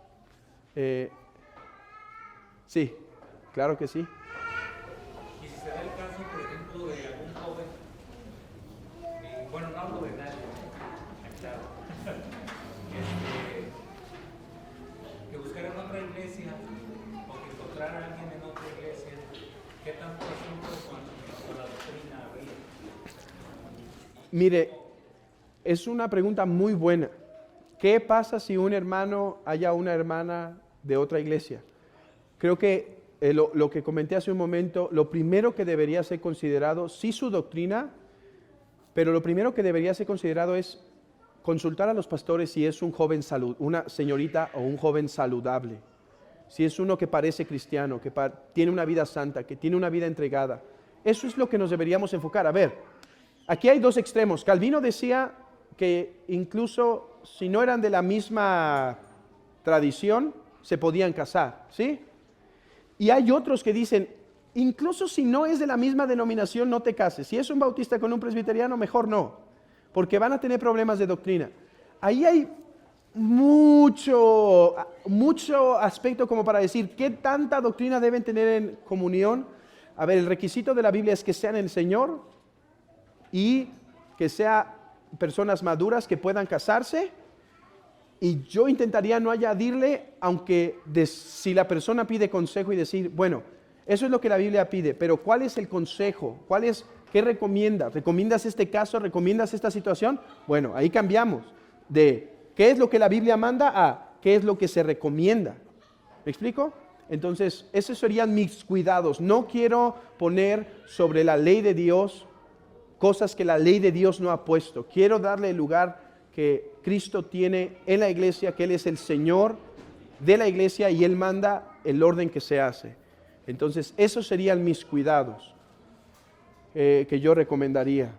Sí, claro que sí. Y si se da el caso, por ejemplo, de algún joven, bueno, no hablo de nadie, claro, que buscara en otra iglesia o que encontrara a alguien en otra iglesia, ¿qué tanto asunto con la doctrina habría? Mire, es una pregunta muy buena. ¿Qué pasa si un hermano haya una hermana de otra iglesia? Creo que lo que comenté hace un momento, lo primero que debería ser considerado, sí su doctrina, pero lo primero que debería ser considerado es consultar a los pastores si es un joven una señorita o un joven saludable. Si es uno que parece cristiano, que tiene una vida santa, que tiene una vida entregada. Eso es lo que nos deberíamos enfocar. A ver, aquí hay dos extremos. Calvino decía que incluso si no eran de la misma tradición, se podían casar, ¿sí? Y hay otros que dicen, incluso si no es de la misma denominación, no te cases. Si es un bautista con un presbiteriano, mejor no, porque van a tener problemas de doctrina. Ahí hay mucho aspecto como para decir, ¿qué tanta doctrina deben tener en comunión? A ver, el requisito de la Biblia es que sean el Señor y que sean personas maduras que puedan casarse. Y yo intentaría no añadirle, aunque si la persona pide consejo y decir, bueno, eso es lo que la Biblia pide, pero ¿cuál es el consejo? ¿Qué recomiendas? ¿Recomiendas este caso? ¿Recomiendas esta situación? Bueno, ahí cambiamos de qué es lo que la Biblia manda a qué es lo que se recomienda. ¿Me explico? Entonces, esos serían mis cuidados. No quiero poner sobre la ley de Dios cosas que la ley de Dios no ha puesto. Quiero darle el lugar que Cristo tiene en la iglesia, que Él es el Señor de la iglesia y Él manda el orden que se hace. Entonces, esos serían mis cuidados que yo recomendaría.